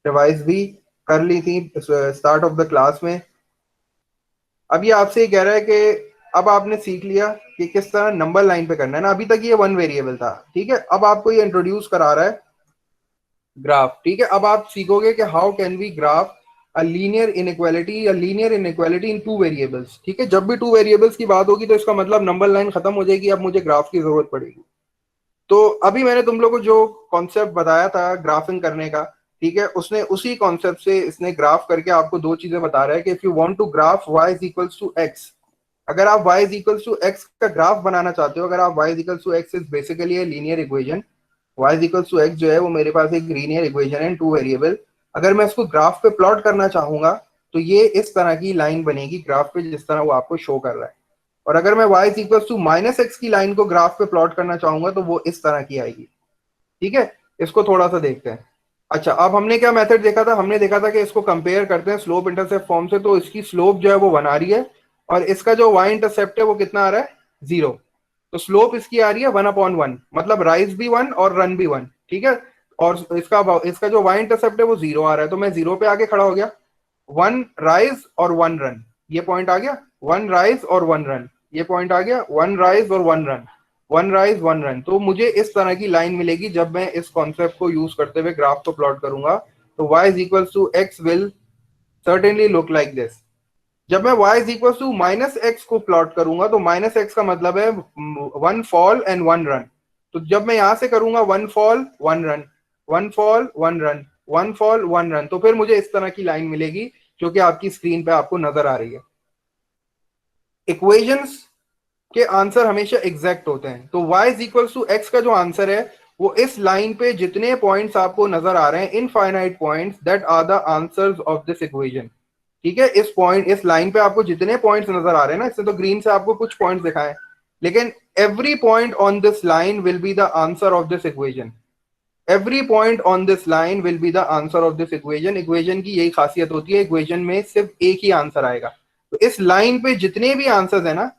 A: रिवाइज भी कर ली थी स्टार्ट ऑफ द क्लास में। अब ये आपसे ये कह रहा है कि अब आपने सीख लिया कि किस तरह नंबर लाइन पे करना है ना। अभी तक ये 1 वेरिएबल था, ठीक है। अब आपको ये इंट्रोड्यूस करा रहा है ग्राफ, ठीक है। अब आप सीखोगे कि how can we graph a linear inequality, या लीनियर इनइक्वालिटी इन 2 वेरिएबल्स। ठीक है, जब भी 2 वेरिएबल्स की बात होगी तो इसका मतलब नंबर लाइन खत्म हो जाएगी, अब मुझे ग्राफ की जरूरत पड़ेगी। तो अभी मैंने तुम लोग को जो कॉन्सेप्ट बताया था ग्राफिंग करने का, ठीक है, उसने उसी कॉन्सेप्ट से इसने ग्राफ करके आपको दो चीजें बता रहा है कि if you want to graph y is equals to x, अगर आप y is equals to x का ग्राफ बनाना चाहते हो, अगर आप y is equals to x is basically a linear equation, y is equals to x जो है वो मेरे पास एक लीनियर इक्वेशन है इन 2 वेरिएबल। अगर मैं इसको ग्राफ पे प्लॉट करना चाहूंगा तो ये इस तरह की लाइन बनेगी ग्राफ पे, जिस तरह वो आपको शो कर रहा है। और अगर मैं y is equals to -x की लाइन को ग्राफ पे प्लॉट करना चाहूंगा तो वो इस तरह की आएगी। ठीक है, इसको थोड़ा सा देखते हैं। अच्छा, अब हमने क्या मेथड देखा था, हमने देखा था कि इसको कंपेयर करते हैं स्लोप इंटरसेप्ट फॉर्म से। तो इसकी स्लोप जो है वो 1 आ रही है, और इसका जो y इंटरसेप्ट है वो कितना आ रहा है, 0। तो स्लोप इसकी आ रही है 1/1, मतलब राइज भी 1 और रन भी 1। ठीक है, और इसका जो y इंटरसेप्ट है वो 0 आ रहा है, तो मैं 0 पे आके खड़ा हो गया। 1 राइज और 1 रन, ये पॉइंट आ गया। 1 राइज और 1 रन, ये पॉइंट आ गया। 1 राइज और 1 रन, 1 राइज 1 रन। तो मुझे इस तरह की लाइन मिलेगी जब मैं इस कॉन्सेप्ट को यूज करते हुए ग्राफ को प्लॉट करूंगा। तो y is equals to x will certainly look like this. जब मैं y is equals to -x को प्लॉट करूंगा तो -x का मतलब है 1 फॉल एंड 1 रन। तो जब मैं यहां से करूंगा 1 fall 1 run, 1 fall 1 run, 1 fall 1 run, तो फिर मुझे इस तरह की लाइन मिलेगी जो कि आपकी स्क्रीन पे आपको नजर आ रही है। इक्वेशंस के आंसर हमेशा एग्जैक्ट होते हैं। तो y is equals to x का जो आंसर है वो इस लाइन पे जितने पॉइंट्स आपको नजर आ रहे हैं, infinite points, that are the answers of this equation. ठीक है, इस लाइन पे आपको जितने पॉइंट्स नजर आ रहे हैं ना, इससे तो ग्रीन से आपको कुछ पॉइंट्स दिखाएं, लेकिन every point on this line will be the answer of this equation. Every point on this line will be the answer of this equation. Equation की यही खासियत होती है, इक्वेशन में सिर्फ एक ही आंसर आएगा। तो इस लाइन पे जितने भी आंसर्स है ना,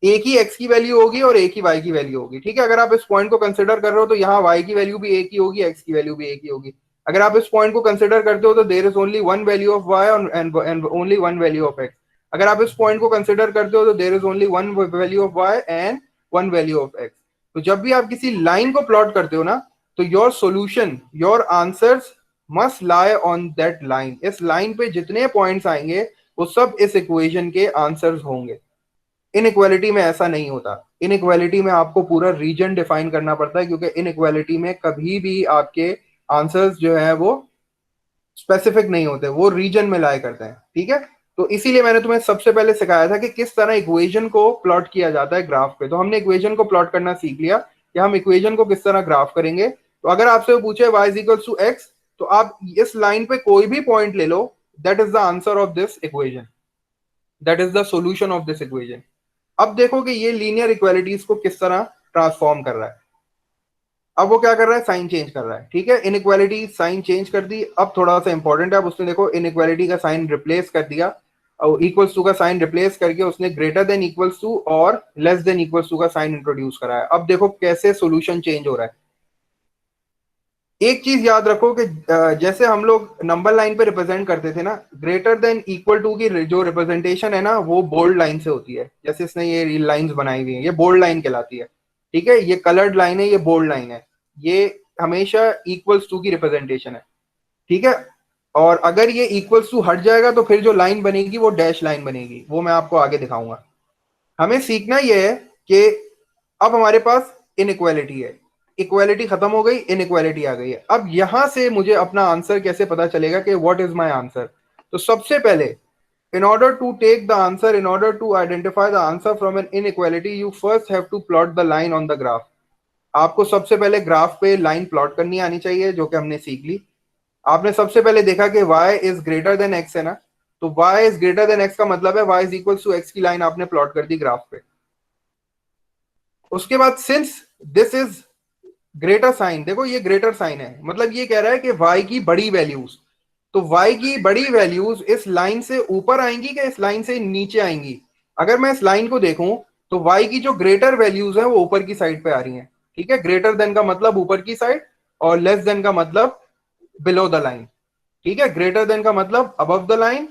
A: एक ही x की वैल्यू होगी और एक ही y की वैल्यू होगी। ठीक है, अगर आप इस पॉइंट को कंसिडर कर रहे हो तो यहाँ y की वैल्यू भी एक ही होगी, x की वैल्यू भी एक ही होगी। अगर आप इस पॉइंट को कंसिडर करते हो तो there is only one value of y and only one value of x। अगर आप इस पॉइंट को कंसिडर करते हो तो there is only one value of y and one value of x। तो जब भी आप किसी लाइन को प्लॉट करते हो ना, तो your solution, your answers must lie on that line. इस लाइन पे जितने पॉइंट्स आएंगे वो सब इस इक्वेशन के आंसर्स होंगे। इनइक्वालिटी में ऐसा नहीं होता। इनइक्वालिटी में आपको पूरा रीजन डिफाइन करना पड़ता है, क्योंकि इनइक्वालिटी में कभी भी आपके आंसर्स जो है वो स्पेसिफिक नहीं होते, वो रीजन में लाए करते हैं। ठीक है, तो इसीलिए मैंने तुम्हें सबसे पहले सिखाया था कि किस तरह इक्वेशन को प्लॉट किया जाता है ग्राफ पे। तो हमने इक्वेशन को प्लॉट करना सीख लिया कि हम इक्वेशन को किस तरह ग्राफ करेंगे। तो अगर आपसे वो पूछे y is equal to x, तो आप इस लाइन पे कोई भी पॉइंट ले लो, that is the answer of this equation, that is the solution of this equation. अब देखो कि ये लीनियर इक्वालिटीज को किस तरह ट्रांसफॉर्म कर रहा है। अब वो क्या कर रहा है, साइन चेंज कर रहा है। ठीक है, इनइक्वालिटी साइन चेंज कर दी। अब थोड़ा सा इंपॉर्टेंट है, अब उसने देखो इनइक्वालिटी का साइन रिप्लेस कर दिया, और इक्वल्स टू का साइन रिप्लेस करके उसने ग्रेटर देन इक्वल्स टू और लेस देन इक्वल्स टू का साइन इंट्रोड्यूस करा है। अब देखो कैसे सोल्यूशन चेंज हो रहा है। एक चीज याद रखो कि जैसे हम लोग नंबर लाइन पे रिप्रेजेंट करते थे ना, ग्रेटर देन इक्वल टू की जो रिप्रेजेंटेशन है ना, वो बोल्ड लाइन से होती है। जैसे इसने ये लाइंस बनाई हुई है, ये बोल्ड लाइन कहलाती है। ठीक है, ये कलर्ड लाइन है, ये बोल्ड लाइन है, ये हमेशा इक्वल्स टू की रिप्रेजेंटेशन है। ठीक है, और अगर ये इक्वल्स टू हट जाएगा तो फिर जो लाइन बनेगी वो डैश लाइन बनेगी, वो मैं आपको आगे दिखाऊंगा। हमें सीखना ये है कि अब हमारे पास इनइक्वालिटी है, इक्वालिटी खत्म हो गई, इनइक्वालिटी आ गई है। अब यहां से मुझे अपना आंसर कैसे पता चलेगा कि व्हाट इज माय आंसर। तो सबसे पहले, in order to take the answer, in order to identify the answer from an inequality, you first have to plot the line on the graph। आपको सबसे पहले ग्राफ पे लाइन प्लॉट करनी आनी चाहिए, जो कि हमने सीख ली। आपने सबसे पहले देखा कि y is greater than x है ना, तो y is greater than x का मतलब है y is equal to x की लाइन आपने प्लॉट कर दी ग्राफ पे। उसके बाद since this is greater sign, देखो ये ग्रेटर साइन है, मतलब ये कह रहा है कि y की बड़ी वैल्यूज, तो y की बड़ी वैल्यूज इस लाइन से ऊपर आएंगी कि इस लाइन से नीचे आएंगी। अगर मैं इस लाइन को देखूं तो y की जो ग्रेटर वैल्यूज है वो ऊपर की साइड पे आ रही हैं। ठीक है, ग्रेटर देन का मतलब ऊपर की साइड, और लेस देन का मतलब बिलो द लाइन। ठीक है, ग्रेटर देन का मतलब above the line,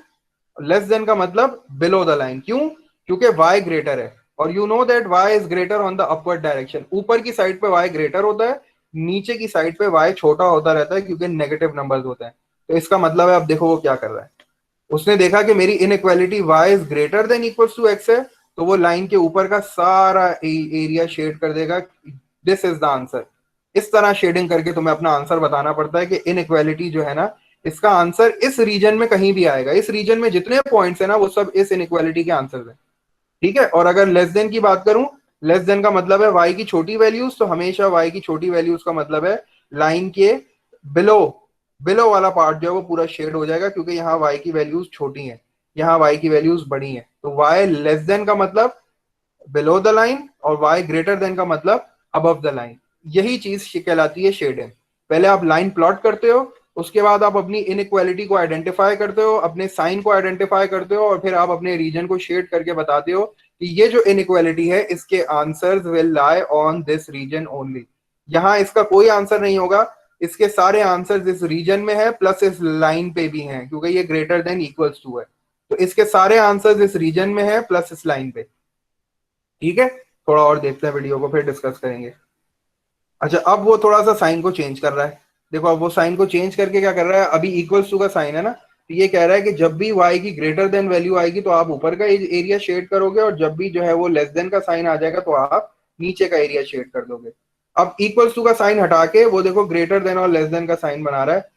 A: less than का मतलब बिलो द लाइन। क्यों? क्योंकि y ग्रेटर है, और you know that y is greater on the upward direction. ऊपर की साइड पे y ग्रेटर होता है, नीचे की साइड पे y छोटा होता रहता है, क्योंकि नेगेटिव नंबर्स होते हैं। तो इसका मतलब है, अब देखो वो क्या कर रहा है, उसने देखा कि मेरी inequality y is greater than equal to x है, तो वो लाइन के ऊपर का सारा एरिया शेड कर देगा, दिस इज द आंसर। इस तरह शेडिंग करके तुम्हें अपना आंसर बताना पड़ता है कि इनइक्वालिटी जो है ना, इसका आंसर इस रीजन में कहीं भी आएगा। इस रीजन में जितने पॉइंट्स है ना, वो सब इस इनइक्वालिटी के आंसर है। ठीक है, और अगर लेस देन की बात करूं, लेस देन का मतलब है y की छोटी वैल्यूज, तो हमेशा y की छोटी वैल्यूज का मतलब है लाइन के बिलो, बिलो वाला पार्ट जो है वो पूरा शेड हो जाएगा, क्योंकि यहाँ y की वैल्यूज छोटी हैं, यहाँ y की वैल्यूज बड़ी हैं। तो y लेस देन का मतलब बिलो द लाइन, और y ग्रेटर देन का मतलब अबव द लाइन। यही चीज कहलाती है शेडिंग। पहले आप लाइन प्लॉट करते हो, उसके बाद आप अपनी इनइक्वालिटी को आइडेंटिफाई करते हो, अपने साइन को आइडेंटिफाई करते हो, और फिर आप अपने रीजन को शेड करके बताते हो कि ये जो इनइक्वालिटी है, इसके answers will lie on this region only. यहाँ इसका कोई आंसर नहीं होगा, इसके सारे आंसर इस रीजन में है, प्लस इस लाइन पे भी हैं, क्योंकि ये ग्रेटर देन इक्वल्स टू है। तो इसके सारे आंसर्स इस रीजन में है, प्लस इस लाइन पे। ठीक है, थोड़ा और देखते हैं वीडियो को, फिर डिस्कस करेंगे। अच्छा, अब वो थोड़ा सा साइन को चेंज कर रहा है। देखो, अब वो साइन को चेंज करके क्या कर रहा है, अभी इक्वल्स टू का साइन है ना, तो ये कह रहा है कि जब भी y की ग्रेटर देन वैल्यू आएगी तो आप ऊपर का एरिया शेड करोगे, और जब भी जो है वो लेस देन का साइन आ जाएगा तो आप नीचे का एरिया शेड कर दोगे। अब इक्वल्स टू का साइन हटा के वो देखो ग्रेटर देन और लेस देन का साइन बना रहा है।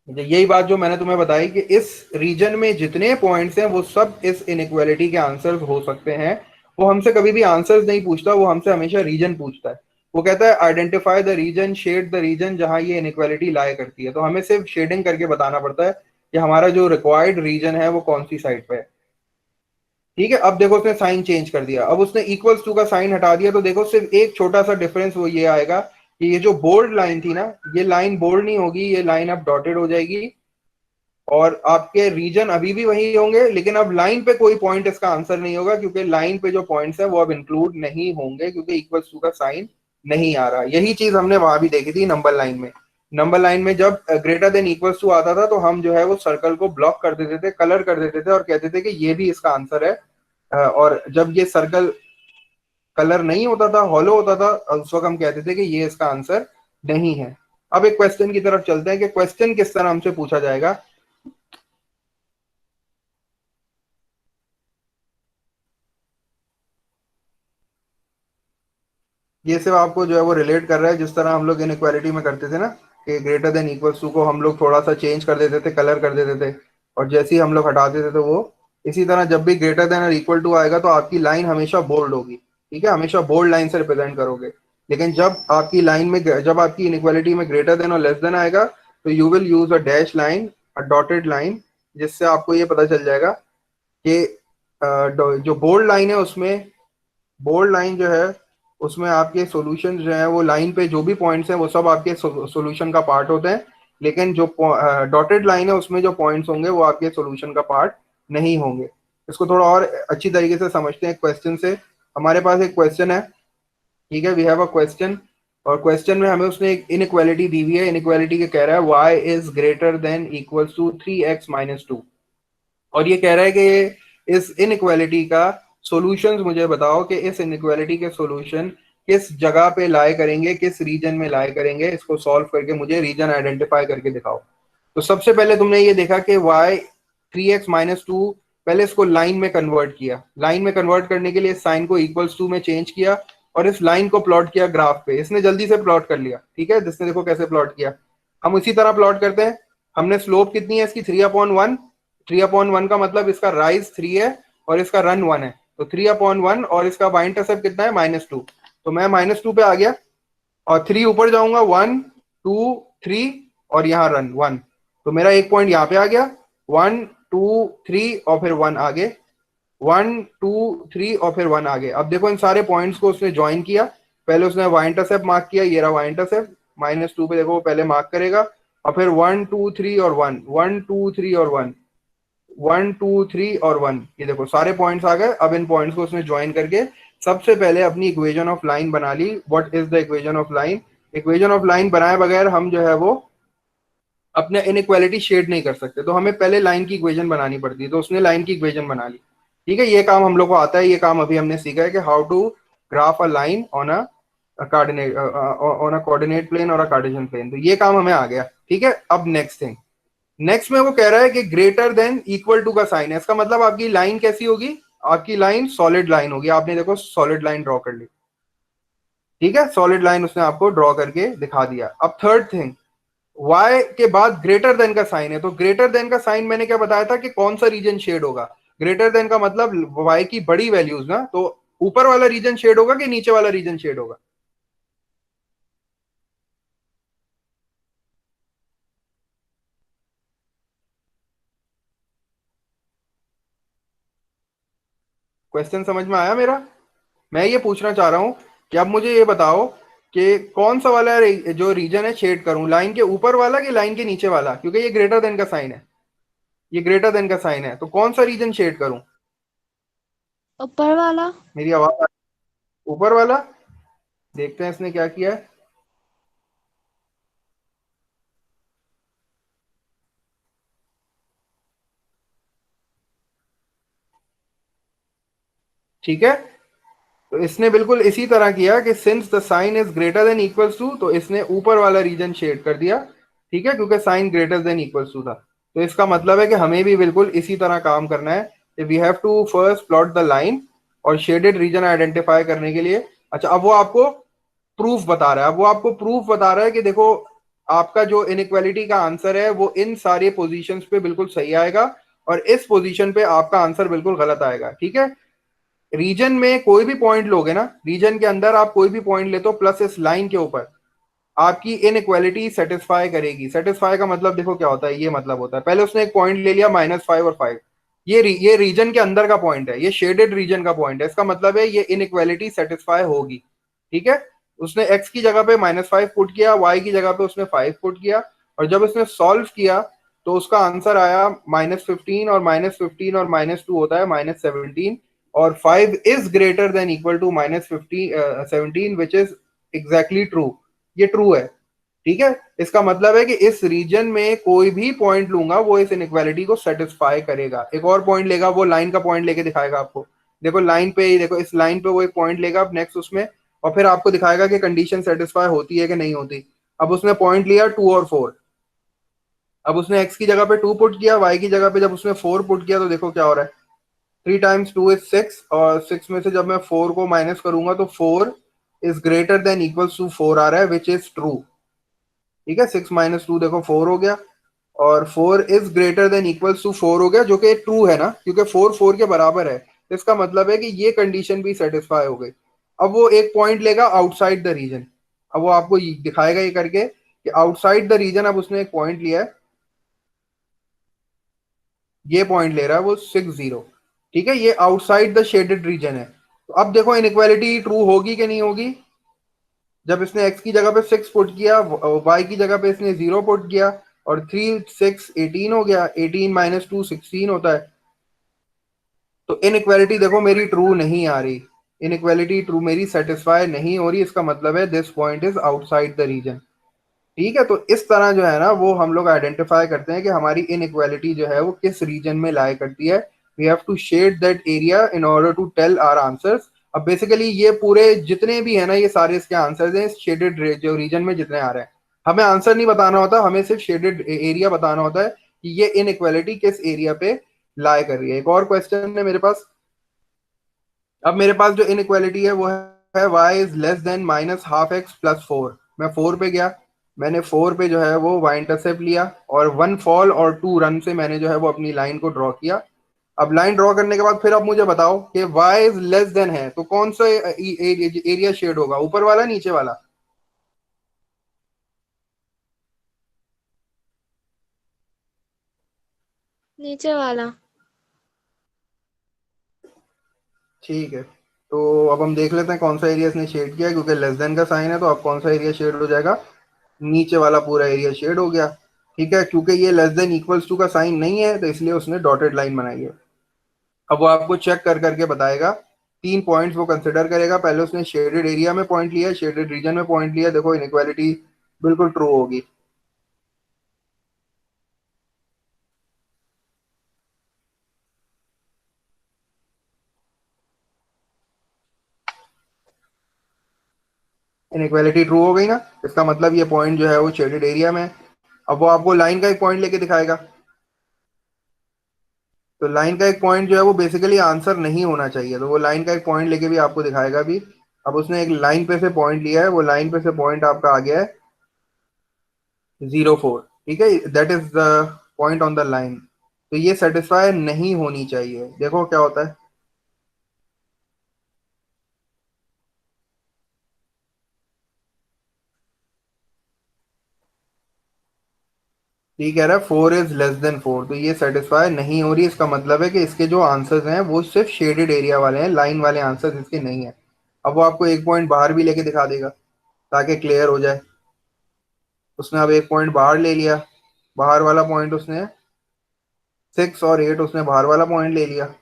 A: यही बात जो मैंने तुम्हें बताई कि इस रीजन में जितने पॉइंट्स हैं वो सब इस इनइक्वालिटी के आंसर्स हो सकते हैं। वो हमसे कभी भी आंसर्स नहीं पूछता, वो हमसे हमेशा रीजन पूछता है। वो कहता है identify the region, shade the region जहां ये इनइक्वालिटी लाया करती है। तो हमें सिर्फ शेडिंग करके बताना पड़ता है कि हमारा जो रिक्वायर्ड रीजन है वो कौन सी साइड पे है। ठीक है, अब देखो उसने साइन चेंज कर दिया, अब उसने इक्वल्स टू का साइन हटा दिया, तो देखो सिर्फ एक छोटा सा डिफरेंस वो ये आएगा कि ये जो बोल्ड लाइन थी ना, ये लाइन बोल्ड नहीं होगी, ये लाइन अब डॉटेड हो जाएगी, और आपके रीजन अभी भी वही होंगे, लेकिन अब लाइन पे कोई पॉइंट इसका आंसर नहीं होगा, क्योंकि लाइन पे जो पॉइंट्स है वो अब इंक्लूड नहीं होंगे, क्योंकि इक्वल टू का साइन नहीं आ रहा। यही चीज हमने वहां भी देखी थी नंबर लाइन में। नंबर लाइन में जब ग्रेटर देन इक्वल्स टू आता था तो हम जो है वो सर्कल को ब्लॉक कर देते थे, कलर कर देते थे और कहते थे कि ये भी इसका आंसर है। और जब ये सर्कल कलर नहीं होता था, हॉलो होता था, उस वक्त हम कहते थे कि ये इसका आंसर नहीं है। अब एक क्वेश्चन की तरफ चलते हैं कि क्वेश्चन किस तरह हमसे पूछा जाएगा। ये सिर्फ आपको जो है वो रिलेट कर रहा है जिस तरह हम लोग इनइक्वालिटी में करते थे ना, कि ग्रेटर देन इक्वल्स टू को हम लोग थोड़ा सा चेंज कर देते थे, कलर कर देते थे, और जैसे ही हम लोग हटाते थे तो वो इसी तरह जब भी ग्रेटर देन और इक्वल टू आएगा तो आपकी लाइन हमेशा बोल्ड होगी। ठीक है, हमेशा बोल्ड लाइन से रिप्रेजेंट करोगे। लेकिन जब आपकी लाइन में, जब आपकी इनइक्वालिटी में ग्रेटर देन और लेस देन आएगा तो you will use a dash line, a dotted line, जिससे आपको ये पता चल जाएगा कि जो बोल्ड लाइन है उसमें, बोल्ड लाइन जो है उसमें आपके सॉल्यूशन जो है वो लाइन पे जो भी पॉइंट्स हैं वो सब आपके सॉल्यूशन का पार्ट होते हैं। लेकिन जो डॉटेड लाइन है उसमें जो पॉइंट्स होंगे वो आपके सॉल्यूशन का पार्ट नहीं होंगे। इसको थोड़ा और अच्छी तरीके से समझते हैं क्वेश्चन से। हमारे पास एक क्वेश्चन है, ठीक है, वी हैव अ क्वेश्चन, और क्वेश्चन में हमें उसने एक इनइक्वालिटी दी हुई है। इनइक्वालिटी के कह रहा है y is greater than equals to 3x-2, और ये कह रहा है कि इस इनइक्वालिटी का सॉल्यूशंस मुझे बताओ कि इस इनइक्वालिटी के सॉल्यूशन किस जगह पे लाए करेंगे, किस रीजन में लाए करेंगे। इसको सॉल्व करके मुझे रीजन आइडेंटिफाई करके दिखाओ। तो सबसे पहले तुमने ये देखा कि y 3x-2, पहले इसको लाइन में कन्वर्ट किया। लाइन में कन्वर्ट करने के लिए साइन को इक्वल्स टू में चेंज किया और इस लाइन को प्लॉट किया ग्राफ पे। इसने जल्दी से प्लॉट कर लिया, ठीक है, जिसने देखो कैसे प्लॉट किया। हम उसी तरह प्लॉट करते हैं। हमने स्लोप कितनी है इसकी, 3/1। 3/1 का मतलब इसका राइज 3 है और इसका रन 1 है, तो 3/1, और इसका वाई इंटरसेप्ट कितना है, -2। तो मैं -2 पे आ गया और 3 ऊपर जाऊंगा, 1 2 3, और यहाँ रन 1, तो मेरा एक पॉइंट यहाँ पे आ गया। 1 2 3 और फिर 1 आगे, 1 2 3 और फिर 1 आगे। अब देखो इन सारे पॉइंट्स को उसने ज्वाइन किया। पहले उसने वाई इंटरसेप्ट मार्क किया, ये रहा वाई इंटरसेप्ट, -2 पे देखो वो पहले मार्क करेगा, और फिर 1 2 3 और 1, 1 2 3 और 1, 1 2 3 और 1, ये देखो सारे पॉइंट्स आ गए। अब इन पॉइंट्स को उसने ज्वाइन करके सबसे पहले अपनी इक्वेशन ऑफ लाइन बना ली। What is the equation of line? Equation of line बनाए बगैर हम जो है वो अपने इनइक्वालिटी शेड नहीं कर सकते, तो हमें पहले लाइन की इक्वेशन बनानी पड़ती है। तो उसने लाइन की इक्वेशन बना ली। ठीक है, ये काम हम लोग को आता है। ये काम अभी हमने सीखा है कि how to graph a line on a coordinate, on a coordinate plane और अ कार्टेशियन प्लेन। तो ये काम हमें आ गया। ठीक है, अब नेक्स्ट थिंग, नेक्स्ट में वो कह रहा है कि ग्रेटर देन इक्वल टू का साइन है। इसका मतलब आपकी लाइन कैसी होगी, आपकी लाइन सॉलिड लाइन होगी। आपने देखो सॉलिड लाइन ड्रॉ कर ली, ठीक है, सॉलिड लाइन उसने आपको ड्रॉ करके दिखा दिया। अब थर्ड थिंग, y के बाद ग्रेटर देन का साइन है। तो ग्रेटर देन का साइन मैंने क्या बताया था कि कौन सा रीजन शेड होगा। ग्रेटर देन का मतलब y की बड़ी वैल्यूज ना, तो ऊपर वाला रीजन शेड होगा कि नीचे वाला रीजन शेड होगा? क्वेश्चन समझ में आया मेरा? मैं ये पूछना चाह रहा हूं कि अब मुझे ये बताओ कि कौन सा वाला जो रीजन है शेड करूं, लाइन के ऊपर वाला कि लाइन के नीचे वाला, क्योंकि ये ग्रेटर देन का साइन है। ये ग्रेटर देन का साइन है, तो कौन सा रीजन शेड करूं?
B: ऊपर वाला।
A: मेरी आवाज ऊपर वाला। देखते हैं इसने क्या किया है। ठीक है, तो इसने बिल्कुल इसी तरह किया कि since the sign is greater than equals to, तो इसने ऊपर वाला रीजन शेड कर दिया। ठीक है, क्योंकि sign greater than equals to था। तो इसका मतलब है कि हमें भी बिल्कुल इसी तरह काम करना है। We have to first plot the line और शेडेड रीजन आइडेंटिफाई करने के लिए। अच्छा, अब वो आपको प्रूफ बता रहा है। अब वो आपको प्रूफ बता रहा है कि देखो आपका जो इनइक्वालिटी का आंसर है वो इन सारे पोजीशंस पे बिल्कुल सही आएगा और इस पोजीशन पे आपका आंसर बिल्कुल गलत आएगा। ठीक है, रीजन में कोई भी पॉइंट लोगे ना, रीजन के अंदर आप कोई भी पॉइंट ले तो प्लस इस लाइन के ऊपर आपकी इनइक्वालिटी सेटिस्फाई करेगी। सेटिस्फाई का मतलब देखो क्या होता है, ये मतलब होता है, पहले उसने एक पॉइंट ले लिया -5 और 5, ये रीजन के अंदर का पॉइंट है, ये शेडेड रीजन का पॉइंट है। इसका मतलब है ये इनइक्वालिटी सेटिस्फाई होगी। ठीक है, उसने x की जगह पे -5 पुट किया, y की जगह पे उसने 5 पुट किया, और जब उसने सॉल्व किया तो उसका आंसर आया -15, और -15 और -2 होता है -17, और 5 is greater than equal to -15 17, which is exactly true. ये ट्रू है। ठीक है, इसका मतलब है कि इस रीजन में कोई भी पॉइंट लूंगा वो इस इनइक्वालिटी को सेटिस्फाई करेगा। एक और पॉइंट लेगा, वो लाइन का पॉइंट लेके दिखाएगा आपको। देखो लाइन पे ही, देखो इस लाइन पे वो एक पॉइंट लेगा अब नेक्स्ट उसमें, और फिर आपको दिखाएगा कि कंडीशन सेटिस्फाई होती है कि नहीं होती। अब उसने पॉइंट लिया 2 और 4। अब उसने एक्स की जगह पे 2 पुट किया, वाई की जगह पे जब उसने 4 पुट किया, तो देखो क्या हो रहा है। 3 × 2 = 6, और 6 में से जब मैं 4 को माइनस करूंगा तो 4 > 4 आ रहा है, विच इज ट्रू। ठीक है, 6 - 2 देखो 4 हो गया, और 4 > 4 हो गया, जो कि ट्रू है ना, क्योंकि 4 के बराबर है। तो इसका मतलब है कि ये कंडीशन भी सेटिस्फाई हो गई। अब वो एक पॉइंट लेगा आउटसाइड द रीजन। अब वो आपको दिखाएगा ये करके कि आउटसाइड द रीजन, अब उसने एक पॉइंट लिया है, ये पॉइंट ले रहा है वो 6 0। ठीक है, ये आउटसाइड द शेडेड रीजन है। तो अब देखो इनइक्वालिटी ट्रू होगी कि नहीं होगी। जब इसने x की जगह पे 6 पुट किया, y की जगह पे इसने 0 पुट किया, और 3 6 18 हो गया, 18 - 2 16 होता है। तो इनइक्वालिटी देखो मेरी ट्रू नहीं आ रही, इनइक्वालिटी ट्रू मेरी सेटिस्फाई नहीं हो रही। इसका मतलब है this point is outside the region. ठीक है, तो इस तरह जो है ना वो हम लोग आइडेंटिफाई करते हैं कि हमारी इनइक्वालिटी जो है वो किस रीजन में लाई करती है। We have to shade that area in order to tell our answers. अब बेसिकली ये पूरे जितने भी है ना, ये सारे इसके आंसर्स हैं शेडेड जो रीजन में जितने आ रहे हैं। हमें आंसर नहीं बताना होता, हमें सिर्फ शेडेड एरिया बताना होता है कि ये इनइक्वालिटी किस एरिया पे लाई कर रही है। एक और क्वेश्चन है मेरे पास। अब मेरे पास जो इनइक्वालिटी है वो है y <= -½ x + 4। मैं 4 पे गया, मैंने 4 पे जो है वो y इंटरसेप्ट लिया, और 1 फॉल और 2 रन से मैंने जो है वो अपनी लाइन को ड्रॉ किया। अब लाइन ड्रॉ करने के बाद फिर अब मुझे बताओ कि y <= है, तो कौन सा एरिया शेड होगा, ऊपर वाला नीचे वाला।
B: नीचे वाला।
A: ठीक है, तो अब हम देख लेते हैं कौन सा एरिया इसने शेड किया है, क्योंकि लेस देन का साइन है, तो अब कौन सा एरिया शेड हो जाएगा, नीचे वाला पूरा एरिया शेड हो गया। ठीक है, क्योंकि ये लेस देन इक्वल्स टू का साइन नहीं है, तो इसलिए उसने डॉटेड लाइन बनाई है। अब वो आपको चेक कर करके बताएगा, 3 पॉइंट्स वो कंसिडर करेगा। पहले उसने शेडेड एरिया में पॉइंट लिया, शेडेड रीजन में पॉइंट लिया, देखो इनइक्वालिटी बिल्कुल ट्रू होगी। इनइक्वालिटी ट्रू हो गई ना, इसका मतलब ये पॉइंट जो है वो शेडेड एरिया में है। अब वो आपको लाइन का एक पॉइंट लेके दिखाएगा, तो लाइन का एक पॉइंट जो है वो बेसिकली आंसर नहीं होना चाहिए, तो वो लाइन का एक पॉइंट लेके भी आपको दिखाएगा भी। अब उसने एक लाइन पे से पॉइंट लिया है, वो लाइन पे से पॉइंट आपका आ गया है 0 4। ठीक है, that is the point on the line. तो ये सेटिस्फाई नहीं होनी चाहिए, देखो क्या होता है। ठीक कह रहा है 4 <= 4, तो ये सेटिस्फाई नहीं हो रही। इसका मतलब है कि इसके जो आंसर्स हैं वो सिर्फ शेडेड एरिया वाले हैं, लाइन वाले आंसर्स इसके नहीं है। अब वो आपको एक पॉइंट बाहर भी लेके दिखा देगा ताकि क्लियर हो जाए। उसने अब एक पॉइंट बाहर ले लिया, बाहर वाला पॉइंट उसने 6 और 8, उसने बाहर वाला पॉइंट ले लिया।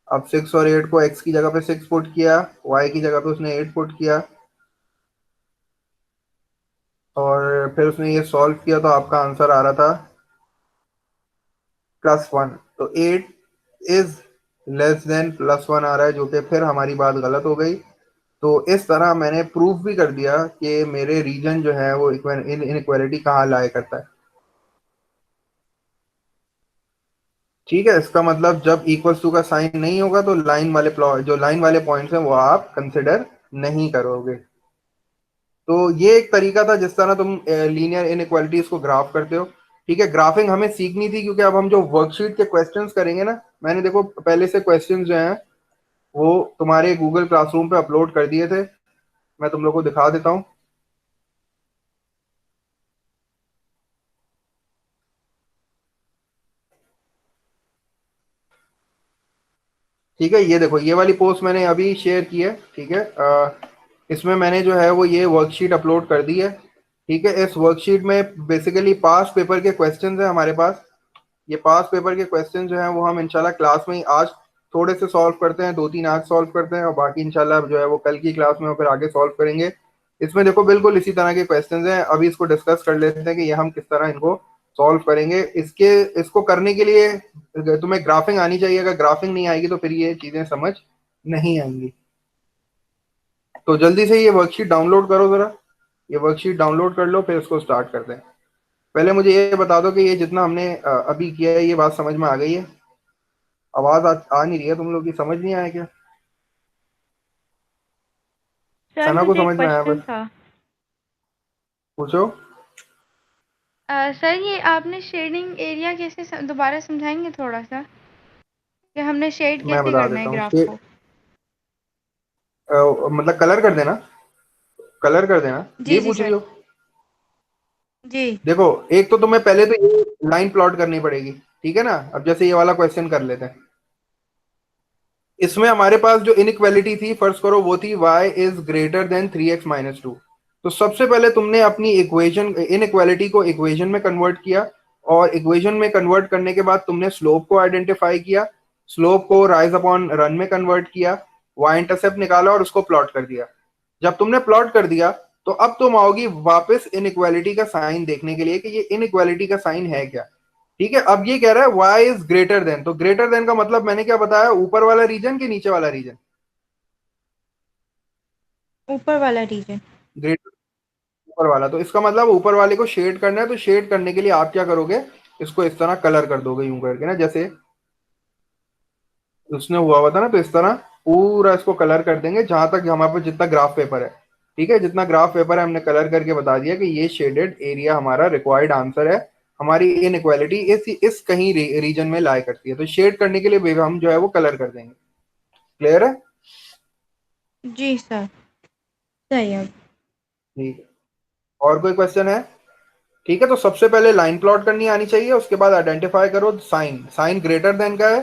A: अब 6 और 8 को x की जगह पे 6 पुट किया, y की जगह पे उसने 8 पुट किया, और फिर उसने ये सॉल्व किया, तो आपका आंसर आ रहा था +1। तो 8 इज लेस देन +1 आ रहा है, जो कि फिर हमारी बात गलत हो गई। तो इस तरह मैंने प्रूफ भी कर दिया कि मेरे रीजन जो है वो इनइक्वालिटी कहाँ लाया करता है। ठीक है, इसका मतलब जब इक्वल्स टू का साइन नहीं होगा तो लाइन वाले जो लाइन वाले पॉइंट्स हैं वो आप कंसिडर नहीं करोगे। तो ये एक तरीका था जिस तरह तुम लीनियर इनइक्वालिटीज को ग्राफ करते हो। ठीक है, ग्राफिंग हमें सीखनी थी, क्योंकि अब हम जो वर्कशीट के क्वेश्चंस करेंगे ना, मैंने देखो पहले से क्वेश्चंस जो हैं वो तुम्हारे गूगल क्लासरूम पे अपलोड कर दिए थे। मैं तुम लोग को दिखा देता हूँ। ठीक है, ये देखो ये वाली पोस्ट मैंने अभी शेयर की है। ठीक है, इसमें मैंने जो है वो ये वर्कशीट अपलोड कर दी है। ठीक है, इस वर्कशीट में बेसिकली पास पेपर के क्वेश्चंस हैं हमारे पास। ये पास पेपर के क्वेश्चन जो हैं वो हम इंशाल्लाह क्लास में ही आज थोड़े से सॉल्व करते हैं, 2 3 आज सॉल्व करते हैं, और बाकी इंशाल्लाह जो है वो कल की क्लास में फिर आगे सॉल्व करेंगे। इसमें देखो बिल्कुल इसी तरह के क्वेश्चंस हैं, अभी इसको डिस्कस कर लेते हैं कि ये हम किस तरह इनको सॉल्व करेंगे। इसको करने के लिए तुम्हें ग्राफिंग आनी चाहिए, अगर ग्राफिंग नहीं आएगी तो फिर ये चीजें समझ नहीं आएंगी। तो जल्दी से ये वर्कशीट डाउनलोड करो जरा, ये वर्कशीट डाउनलोड कर लो, फिर इसको स्टार्ट करते हैं। पहले मुझे ये बता दो कि ये जितना हमने अभी किया है ये बात समझ में आ गई है? आवाज आ नहीं रही है तुम लोग की, समझ नहीं आया क्या?
C: सर
A: सना को
C: मुझे एक
A: समझ में आया
C: क्वेश्चन
A: बस?
C: था।
A: पूछो।
C: सर ये आपने शेडिंग एरिया कैसे दोबारा समझाएंगे थोड़ा सा, कि हमने शेड
A: मैं
C: कैसे
A: बता
C: करना है
A: देता हूँ
C: ग्राफ को?
A: मतलब कलर कर देना, कलर कर देना,
C: जी
A: ये
C: जी
A: पूछ रही
C: सर।
A: हो?
C: जी।
A: देखो, एक तो तुम्हें पहले तो ये लाइन प्लॉट करनी पड़ेगी, ठीक है ना? अब जैसे ये वाला क्वेश्चन कर लेते हैं, इसमें हमारे पास जो इनइक्वालिटी थी, फर्स्ट करो, वो थी y is greater then 3x-2। तो सबसे पहले तुमने अपनी इक्वेशन, इनइक्वालिटी को इक्वेशन में कन्वर्ट किया, और इक्वेशन में कन्वर्ट करने के बाद तुमने स्लोप को आइडेंटिफाई किया, स्लोप को राइज अपॉन रन में कन्वर्ट किया, y इंटरसेप्ट निकाला और उसको प्लॉट कर दिया। जब तुमने प्लॉट कर दिया, तो अब तुम आओगी वापस इनइक्वालिटी का साइन देखने के लिए कि ये इनइक्वालिटी का साइन है क्या। ठीक है, अब ये कह रहा है y इज ग्रेटर देन, तो ग्रेटर देन का मतलब मैंने क्या बताया, ऊपर वाला रीजन कि नीचे वाला रीजन?
C: ऊपर वाला रीजन।
A: ग्रेटर, ऊपर वाला, तो इसका मतलब ऊपर वाले को शेड करना है। तो शेड करने के लिए आप क्या करोगे, इसको इस तरह कलर कर दोगे, यूं करके ना, जैसे उसने हुआ हुआ था ना, तो इस तरह पूरा इसको कलर कर देंगे, जहां तक हमारे पास जितना ग्राफ पेपर है। ठीक है, जितना ग्राफ पेपर है हमने कलर करके बता दिया कि ये शेडेड एरिया हमारा रिक्वायर्ड आंसर है, हमारी इनइक्वालिटी इस कहीं रीजन में लाई करती है। तो शेड करने के लिए भी हम जो है वो कलर कर देंगे। क्लियर है?
C: जी सर। सही है।
A: ठीक है, और कोई क्वेश्चन है? ठीक है, तो सबसे पहले लाइन प्लॉट करनी आनी चाहिए, उसके बाद आइडेंटिफाई करो साइन, साइन ग्रेटर देन का है।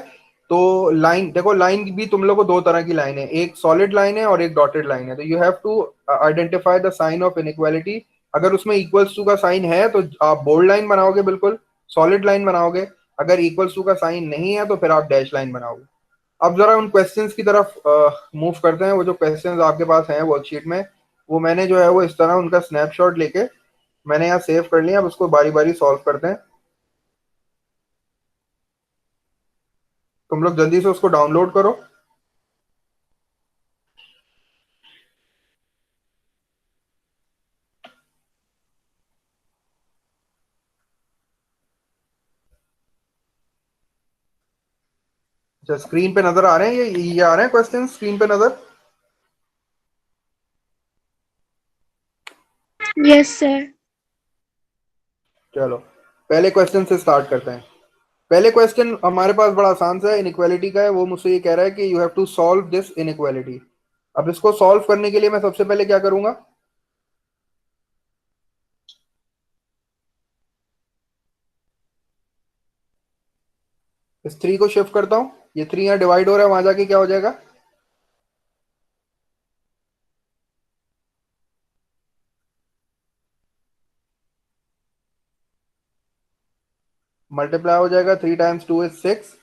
A: तो लाइन देखो, लाइन भी तुम लोग को दो तरह की लाइन है, एक सॉलिड लाइन है और एक डॉटेड लाइन है। तो you have to identify the sign of inequality. अगर उसमें इक्वल्स टू का साइन है तो आप बोल्ड लाइन बनाओगे, बिल्कुल सॉलिड लाइन बनाओगे। अगर इक्वल्स टू का साइन नहीं है तो फिर आप डैश लाइन बनाओगे। अब जरा उन क्वेश्चंस की तरफ मूव करते हैं। वो जो क्वेश्चंस आपके पास हैं वर्कशीट में, वो मैंने जो है वो इस तरह उनका स्नैपशॉट लेके मैंने यहाँ सेव कर लिया। अब उसको बारी बारी सॉल्व करते हैं। तुम लोग जल्दी से उसको डाउनलोड करो। अच्छा, स्क्रीन पे नजर आ रहे हैं ये आ रहे हैं क्वेश्चन स्क्रीन पे नजर?
B: Yes sir.
A: चलो, पहले क्वेश्चन से स्टार्ट करते हैं। पहले क्वेश्चन हमारे पास बड़ा आसान सा है, इनइक्वालिटी का है। वो मुझसे ये कह रहा है कि you have to solve this inequality. अब इसको सॉल्व करने के लिए मैं सबसे पहले क्या करूंगा, इस 3 को शिफ्ट करता हूं। ये 3 यहाँ डिवाइड हो रहा है, वहां जाके क्या हो जाएगा, मल्टीप्लाई हो जाएगा। 3 टाइम्स 2 इज 6।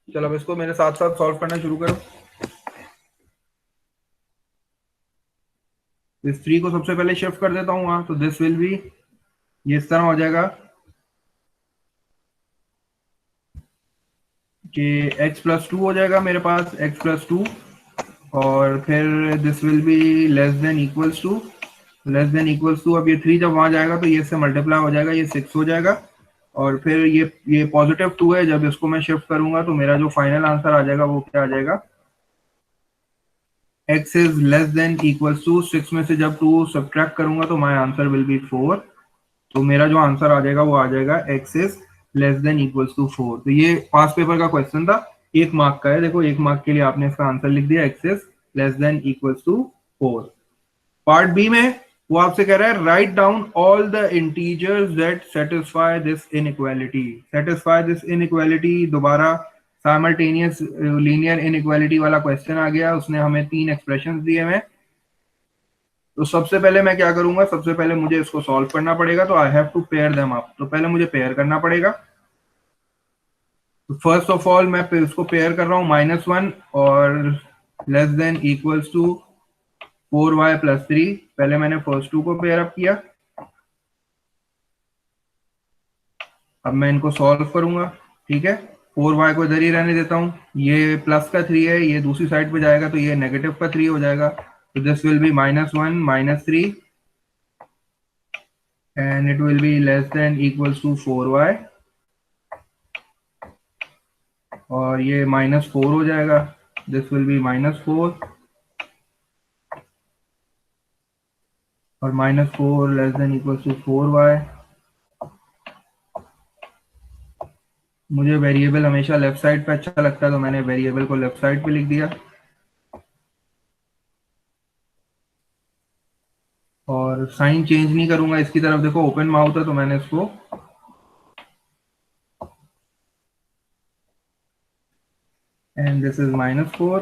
A: चलो, अब इसको मेरे साथ साथ सॉल्व करना शुरू करो। इस 3 को सबसे पहले शिफ्ट कर देता हूँ वहां, तो दिस विल बी, ये इस तरह हो जाएगा कि x+2 हो जाएगा मेरे पास, x+2। और फिर this will be less than equals to, less than equals to. अब ये 3 जब वहां जाएगा तो ये इससे मल्टीप्लाई हो जाएगा, ये 6 हो जाएगा। और फिर ये +2 है, जब इसको मैं शिफ्ट करूंगा तो मेरा जो फाइनल आंसर आ जाएगा वो क्या आ जाएगा, x is less than equals to 6 में से जब 2 सब्ट्रैक्ट करूंगा तो माय आंसर विल बी 4। तो मेरा जो आंसर आ जाएगा वो आ जाएगा x is less than equals to 4। तो ये पास पेपर का क्वेश्चन था, 1 मार्क का है। देखो, 1 मार्क के लिए आपने इसका आंसर लिख दिया, x is less than equals to 4। Part B में वो आपसे कह रहा है right down all the integers that satisfy this inequality. Satisfy this inequality, दोबारा साइमल्टेनियस लीनियर इनइक्वालिटी वाला क्वेश्चन आ गया। उसने हमें 3 एक्सप्रेशंस दिए हुए। तो सबसे पहले मैं क्या करूंगा, सबसे पहले मुझे इसको सॉल्व करना पड़ेगा। तो I have to pair them up. तो पहले मुझे पेयर करना पड़ेगा। तो फर्स्ट ऑफ ऑल मैं उसको पेयर कर रहा हूँ -1 और less than equals to 4y+3। पहले मैंने फर्स्ट टू को पेयर अप किया, अब मैं इनको सॉल्व करूंगा। ठीक है, 4y को इधर ही रहने देता हूँ, ये प्लस का 3 है, ये दूसरी साइड पे जाएगा तो ये नेगेटिव का 3 हो जाएगा। तो this will be -1 -3 and it will be less than equals to 4y और ये -4 हो जाएगा। दिस विल बी -4 और -4 less than equals to 4y। मुझे वेरिएबल हमेशा लेफ्ट साइड पे अच्छा लगता है तो मैंने वेरिएबल को लेफ्ट साइड पे लिख दिया और साइन चेंज नहीं करूंगा इसकी तरफ। देखो ओपन माउथ है तो मैंने इसको and this is -4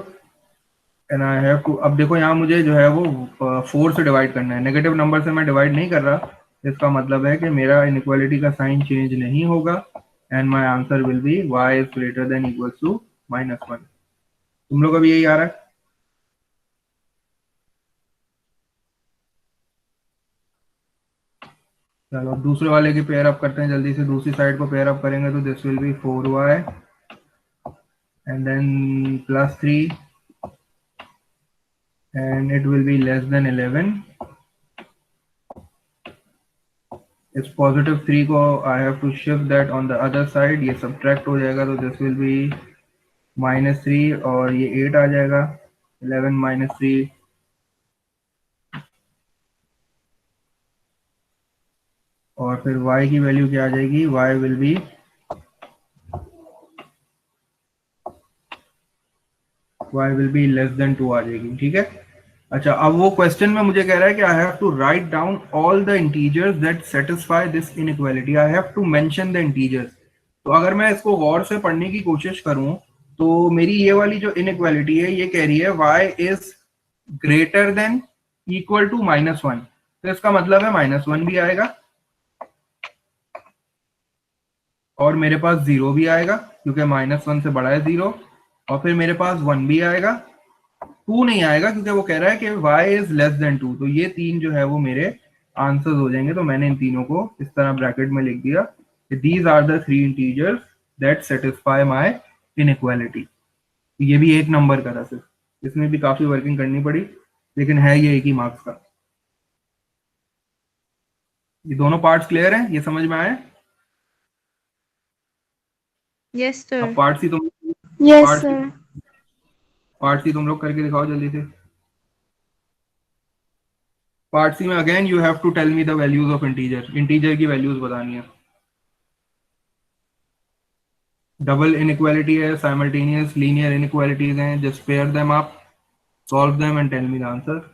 A: and I have two. अब देखो यहाँ मुझे जो है वो 4 से डिवाइड करना है, नेगेटिव नंबर से मैं डिवाइड नहीं कर रहा। इसका मतलब है कि मेरा इनइक्वालिटी का साइन चेंज नहीं होगा and my answer will be y is greater than equals to -1। तुम लोग अभी यही आ रहा है? चलो दूसरे वाले की पेयर अप करते हैं जल्दी से। दूसरी साइड को पेयर अप करेंगे तो this will B 4y and then +3 and it will be less than 11। इस +3 को I have to shift that on the other side, ये subtract हो जाएगा तो this will be -3 और ये 8 आ जाएगा। 11 - 3 और फिर y की वैल्यू क्या आ जाएगी? y will be less than 2 आ जाएगी। ठीक है, अच्छा अब वो क्वेश्चन में मुझे कह रहा है कि I have to write down all the integers that satisfy this inequality. I have to mention the integers. तो अगर मैं इसको गौर से पढ़ने की कोशिश करूं तो मेरी ये वाली जो इनइक्वालिटी है ये कह रही है y is greater than equal to -1। तो इसका मतलब है -1 भी आएगा और मेरे पास 0 भी आएगा क्योंकि -1 से बड़ा है 0 और फिर मेरे पास 1 भी आएगा। 2 नहीं आएगा क्योंकि वो कह रहा है कि y इज लेस देन 2। तो ये तीन जो है वो मेरे आंसर्स हो जाएंगे। तो मैंने इन तीनों को इस तरह ब्रैकेट में लिख दिया कि these are the 3 integers that satisfy my inequality. ये भी एक नंबर का था सिर्फ, इसमें भी काफी वर्किंग करनी पड़ी लेकिन है ये एक ही मार्क्स का। ये दोनों पार्ट्स क्लियर हैं? ये समझ में आए?
B: यस
A: अब
B: सर।
A: पार्ट सी तुम
B: yes
A: part
B: sir.
A: Part C तुम लोग करके दिखाओ जल्दी से। पार्ट सी में again you have to tell me the values of integer. Integer की वैल्यूज बतानी है। डबल इनइक्वालिटी है, साइमल्टेनियस लीनियर इनइक्वालिटीज हैं, just pair them up, solve them and tell me the answer.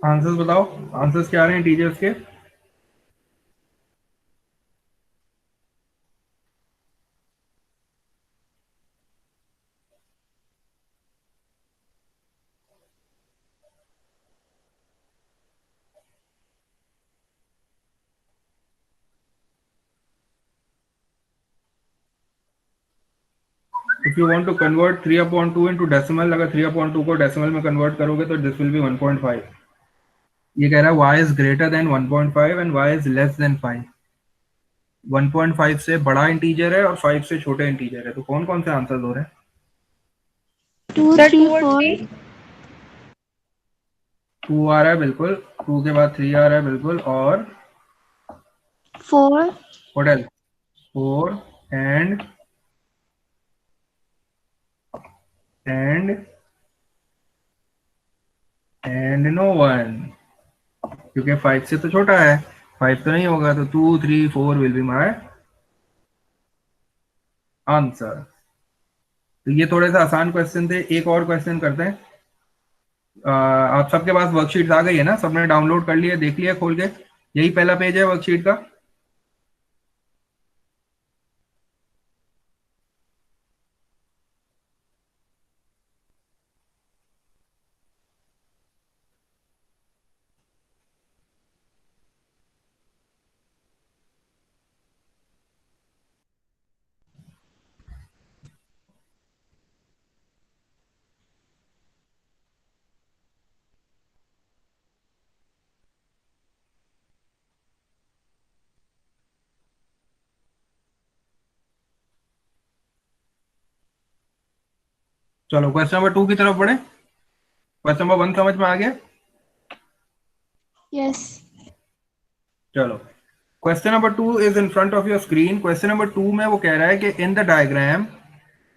A: Answers बताओ, आंसर्स क्या आ रहे हैं टीचर्स के? If you want to convert 3/2 into decimal, अगर 3/2 को डेसिमल में कन्वर्ट करोगे तो दिस विल बी 1.5। ये कह रहा है y is greater then 1.5 and y is less then 5। 1.5 से बड़ा इंटीजर है और 5 से छोटे इंटीजर है, तो कौन कौन से आंसर हो रहे हैं?
B: 2,
C: सर
B: 3,
C: 2 और
B: 4.
C: 3।
A: 2 आ रहा है बिल्कुल, 2 के बाद 3 आ रहा है बिल्कुल, और
B: 4.
A: What else? 4 and no one, क्योंकि 5 से तो छोटा है, 5 तो नहीं होगा, तो 2, 3, 4 विल बी माय आंसर। तो ये थोड़े से आसान क्वेश्चन थे। एक और क्वेश्चन करते हैं। आप सबके पास वर्कशीट आ गई है ना? सबने डाउनलोड कर लिया, देख लिया खोल के? यही पहला पेज है वर्कशीट का। चलो क्वेश्चन नंबर 2 की तरफ बढ़े। क्वेश्चन नंबर 1 समझ में आ गया?
B: Yes.
A: चलो, question number 2 is in front of your screen. Question number 2 में वो कह रहा है कि in the diagram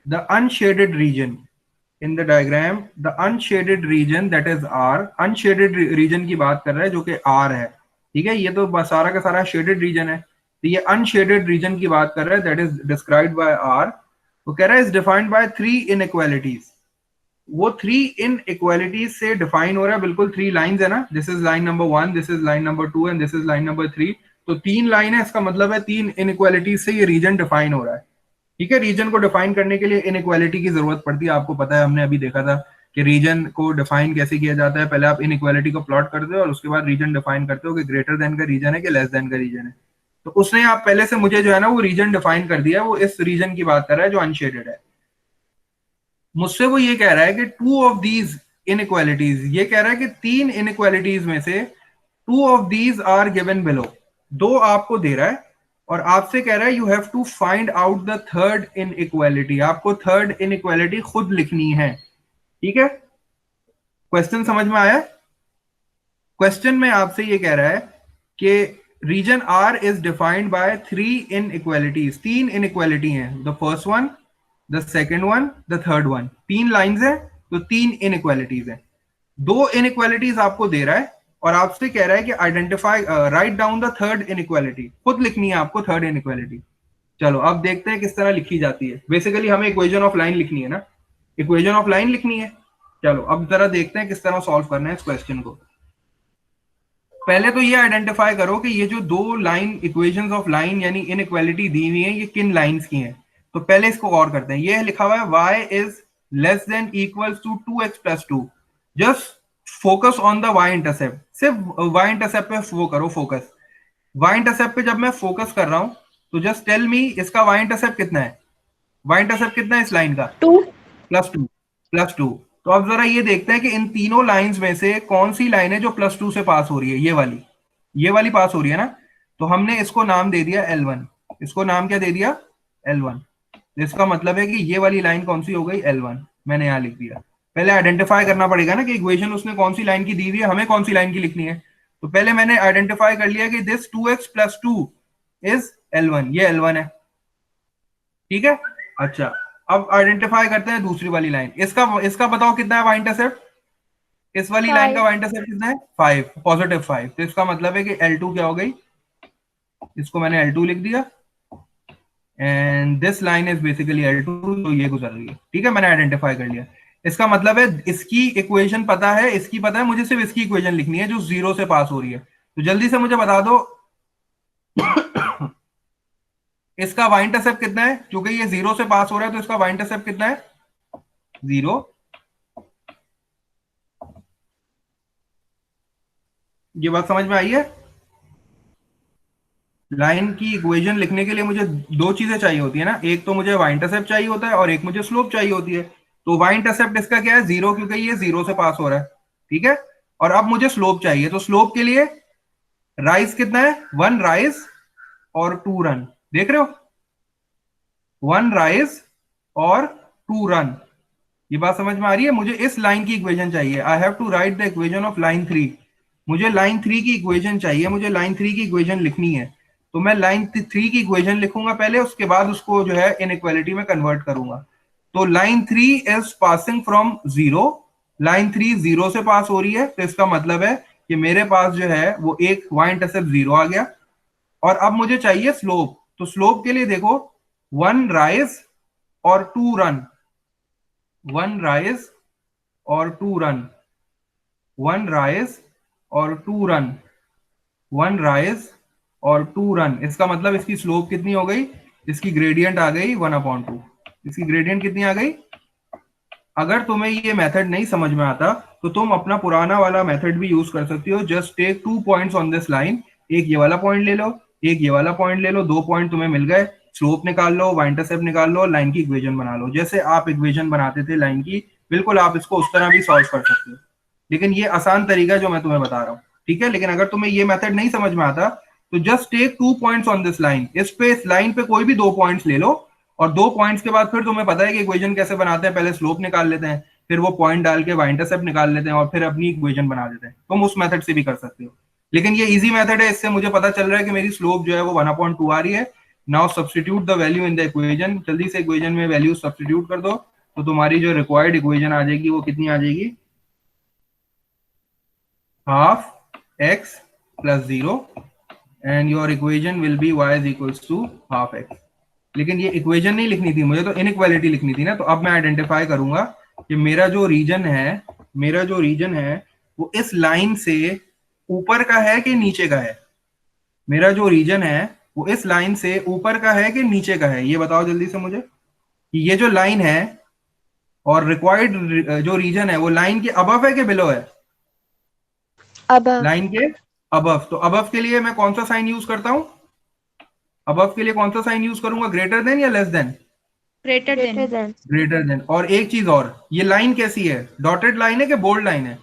A: the unshaded region, in the diagram the unshaded region that is R, unshaded region की बात कर रहा है जो कि आर है। ठीक है, ये तो सारा का सारा शेडेड रीजन है, तो ये अनशेडेड रीजन की बात कर रहा है, that is described by R. वो कह रहा है इज डिफाइंड बाय 3 इनइक्वालिटीज। वो 3 इनइक्वालिटीज से डिफाइन हो रहा है, बिल्कुल 3 लाइंस है ना, this is line number 1, this is line number 2 and this is line number 3। तो 3 लाइन है, इसका मतलब है 3 इनइक्वालिटीज से ये रीजन डिफाइन हो रहा है। ठीक है, रीजन को डिफाइन करने के लिए इनइक्वालिटी की जरूरत पड़ती है, आपको पता है, हमने अभी देखा था कि रीजन को डिफाइन कैसे किया जाता है। पहले आप इनइक्वालिटी को प्लॉट करते हो और उसके बाद रीजन डिफाइन करते हो कि ग्रेटर देन का रीजन है कि लेस देन का रीजन है। तो उसने आप पहले से मुझे जो है ना वो रीजन डिफाइन कर दिया, वो इस रीजन की बात कर रहा है जो अनशेडेड है। मुझसे वो ये कह रहा है कि 2 ऑफ दीज इनइक्वालिटीज, ये कह रहा है कि 3 इनइक्वालिटीज में से 2 of these are given below, 2 आपको दे रहा है और आपसे कह रहा है you have to find out the third inequality. आपको थर्ड इनइक्वालिटी खुद लिखनी है। ठीक है, क्वेश्चन समझ में आया? क्वेश्चन में आपसे ये कह रहा है कि region R is defined by 3 inequalities, 3 inequality हैं, the first one, the second one, the third one. 3 lines है तो 3 इनइक्वालिटीज है। 2 इनइक्वालिटीज आपको दे रहा है और आपसे कह रहा है कि identify, write down the third inequality. खुद लिखनी है आपको थर्ड इनइक्वालिटी। चलो अब देखते हैं किस तरह लिखी जाती है। बेसिकली हमें इक्वेशन ऑफ लाइन लिखनी है ना, इक्वेशन ऑफ लाइन लिखनी है। चलो अब जरा देखते हैं किस तरह सॉल्व करना है इस क्वेश्चन को। पहले तो ये आइडेंटिफाई करो कि ये जो 2 लाइन इक्वेशंस ऑफ लाइन यानी इनइक्वालिटी दी हुई है, ये किन लाइंस की हैं। तो पहले इसको और करते हैं। ये लिखा हुआ है y is less than equals to 2x plus 2। Just focus on the y intercept, सिर्फ y इंटरसेप्ट पे वो करो फोकस। y इंटरसेप्ट पे जब मैं फोकस कर रहा हूं तो जस्ट टेल मी इसका y इंटरसेप्ट कितना है, y इंटरसेप्ट कितना है इस लाइन का?
B: 2.
A: +2, +2। तो अब जरा ये देखते हैं कि इन तीनों लाइंस में से कौन सी लाइन है जो +2 से पास हो रही है। ये वाली पास हो रही है ना, तो हमने इसको नाम दे दिया L1। इसको नाम क्या दे दिया? L1। तो इसका मतलब है कि ये वाली लाइन कौन सी हो गई? L1। मैंने यहां लिख दिया। पहले आइडेंटिफाई करना पड़ेगा ना कि इक्वेशन उसने कौन सी लाइन की दी हुई है, हमें कौन सी लाइन की लिखनी है। तो पहले मैंने आइडेंटिफाई कर लिया कि this 2x plus 2 is L1, ये L1 है। ठीक है, अच्छा अब आइडेंटिफाई करते हैं दूसरी वाली लाइन। इसका इसका बताओ कितना है वाई इंटरसेप्ट? इस वाली लाइन का
C: 5।
A: वाई इंटरसेप्ट कितना है? 5, पॉजिटिव 5। तो इसका मतलब है कि L2 क्या हो गई? इसको मैंने L2 लिख दिया and this line is basically L2, तो ये गुजर रही है। ठीक है, मैंने आइडेंटिफाई कर लिया। इसका मतलब है इसकी इक्वेशन पता है, इसकी पता है, मुझे सिर्फ इसकी इक्वेशन लिखनी है जो 0 से पास हो रही है। तो जल्दी से मुझे बता दो इसका वाई इंटरसेप्ट कितना है, क्योंकि ये 0 से पास हो रहा है तो इसका वाई इंटरसेप्ट कितना है, 0। ये बात समझ में आई है? लाइन की इक्वेशन लिखने के लिए मुझे दो चीजें चाहिए होती है ना, एक तो मुझे वाई इंटरसेप्ट चाहिए होता है और एक मुझे स्लोप चाहिए होती है। तो वाई इंटरसेप्ट इसका क्या है, 0, क्योंकि ये 0 से पास हो रहा है, ठीक है। और अब मुझे स्लोप चाहिए, तो स्लोप के लिए राइज कितना है, 1 राइज और 2 रन। देख रहे हो, 1 राइज और 2 रन। ये बात समझ में आ रही है? मुझे इस लाइन की इक्वेशन चाहिए। I have to write the equation of line 3। मुझे लाइन 3 की इक्वेशन चाहिए, मुझे लाइन 3 की इक्वेशन लिखनी है। तो मैं लाइन 3 की इक्वेशन लिखूंगा पहले, उसके बाद उसको जो है इनइक्वालिटी में कन्वर्ट करूंगा। तो line 3 is passing from 0। Line 3 0 से पास हो रही है, तो इसका मतलब है कि मेरे पास जो है वो एक वाई इंटरसेप्ट 0 आ गया। और अब मुझे चाहिए स्लोप। तो स्लोप के लिए देखो, 1 राइज और 2 रन, 1 राइज और 2 रन, 1 राइज और 2 रन, 1 राइज और 2 रन। इसका मतलब इसकी स्लोप कितनी हो गई, इसकी ग्रेडियंट आ गई 1/2। इसकी ग्रेडियंट कितनी आ गई? अगर तुम्हें ये मेथड नहीं समझ में आता तो तुम अपना पुराना वाला मेथड भी यूज कर सकती हो। Just take 2 points on this line, एक ये वाला पॉइंट ले लो, एक ये वाला पॉइंट ले लो, 2 पॉइंट तुम्हें मिल गए। स्लोप निकाल लो, वाई इंटरसेप्ट निकाल लो, लाइन की इक्वेशन बना लो। जैसे आप इक्वेशन बनाते थे लाइन की, बिल्कुल आप इसको उस तरह भी सॉल्व कर सकते हो। लेकिन ये आसान तरीका जो मैं तुम्हें बता रहा हूँ, ठीक है। लेकिन अगर तुम्हें ये मेथड नहीं समझ में आता तो just take 2 points on this line. इस पे, इस लाइन पे कोई भी 2 पॉइंट्स ले लो, और 2 पॉइंट्स के बाद फिर तुम्हें पता है कि इक्वेशन कैसे बनाते हैं। पहले स्लोप निकाल लेते हैं, फिर वो पॉइंट डाल के वाई इंटरसेप्ट निकाल लेते हैं, और फिर अपनी इक्वेशन बना देते हैं। तुम उस मेथड से भी कर सकते हो, लेकिन ये इजी मेथड है। इससे मुझे पता चल रहा है कि मेरी स्लोप जो है वो 1/2 आ रही है। Now substitute the value in the equation. जल्दी से इक्वेशन में वैल्यू सब्स्टिट्यूट कर दो, तो तुम्हारी जो रिक्वायर्ड इक्वेशन आ जाएगी वो कितनी आ जाएगी, half x plus 0, and your equation will be y is equals to half x। लेकिन ये इक्वेशन नहीं लिखनी थी मुझे, तो इनइक्वालिटी लिखनी थी ना। तो अब मैं आइडेंटिफाई करूंगा कि मेरा जो रीजन है वो इस लाइन से ऊपर का है कि नीचे का है। मेरा जो रीजन है वो इस लाइन से ऊपर का है कि नीचे का है, ये बताओ जल्दी से मुझे। कि ये जो लाइन है और रिक्वायर्ड जो रीजन है वो लाइन के अबव है कि बिलो है?
B: above,
A: लाइन के अबव। तो अबव के लिए मैं कौन सा साइन यूज करता हूं? अबव के लिए कौन सा साइन यूज करूंगा, ग्रेटर देन या less than?
C: Greater
B: greater
C: than.
B: than,
A: greater than. और एक चीज और, ये लाइन कैसी है, डॉटेड लाइन है कि बोल्ड लाइन है?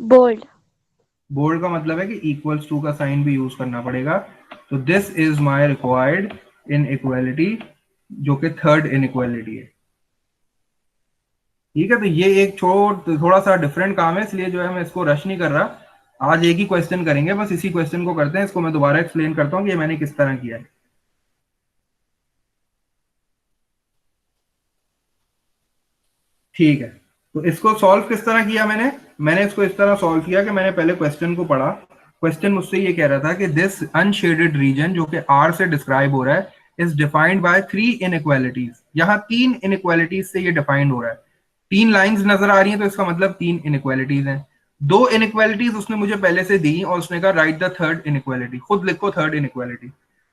B: bold,
A: बोल्ड का मतलब है कि इक्वल्स टू का साइन भी यूज करना पड़ेगा। तो this is my required inequality, जो कि थर्ड इनइक्वालिटी है, ठीक है। तो ये एक थोड़ा सा डिफरेंट काम है, इसलिए जो है मैं इसको रश नहीं कर रहा। आज एक ही क्वेश्चन करेंगे, बस इसी क्वेश्चन को करते हैं। इसको मैं दोबारा एक्सप्लेन करता हूँ कि ये मैंने किस तरह किया है। ठीक है, तो इसको सॉल्व किस तरह किया मैंने इसको इस तरह सॉल्व किया कि मैंने पहले क्वेश्चन को पढ़ा। क्वेश्चन मुझसे ये कह रहा था कि दिस अनशेडेड रीजन, जो कि आर से डिस्क्राइब हो रहा है, इज डिफाइंड बाय 3 इनइक्वालिटीज। यहाँ 3 इनइक्वालिटीज से ये डिफाइंड हो रहा है। 3 लाइंस नजर आ रही हैं, तो इसका मतलब 3 इनइक्वालिटीज हैं। 2 इनइक्वालिटीज उसने मुझे पहले से दी और उसने कहा राइट द थर्ड इनइक्वालिटी, खुद लिखो थर्ड इनइक्वालिटी।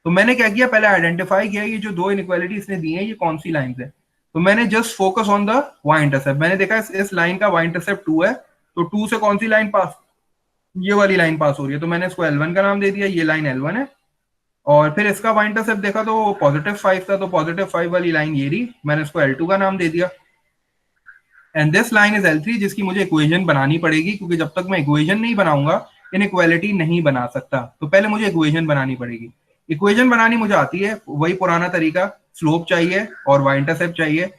A: तो मैंने क्या किया, पहले आइडेंटिफाई किया ये जो 2 इनइक्वालिटी इसने दी है ये कौन सी लाइंस है। तो मैंने just focus on the Y intercept. मैंने देखा इस लाइन का वाई इंटरसेप्ट 2 है, तो 2 से कौन सी लाइन पास, ये वाली लाइन पास हो रही है। तो मैंने इसको L1 का नाम दे दिया, ये लाइन L1 है। और फिर इसका वाई इंटरसेप्ट देखा तो +5 था, तो +5 वाली लाइन ये रही, मैंने इसको L2 का नाम दे दिया। And this line is L3, जिसकी मुझे इक्वेशन बनानी पड़ेगी, क्योंकि जब तक मैं इक्वेशन नहीं बनाऊंगा इनइक्वालिटी नहीं बना सकता। तो पहले मुझे इक्वेशन बनानी पड़ेगी। इक्वेशन बनानी मुझे आती है, वही पुराना तरीका, स्लोप चाहिए और वाई इंटरसेप्ट चाहिए।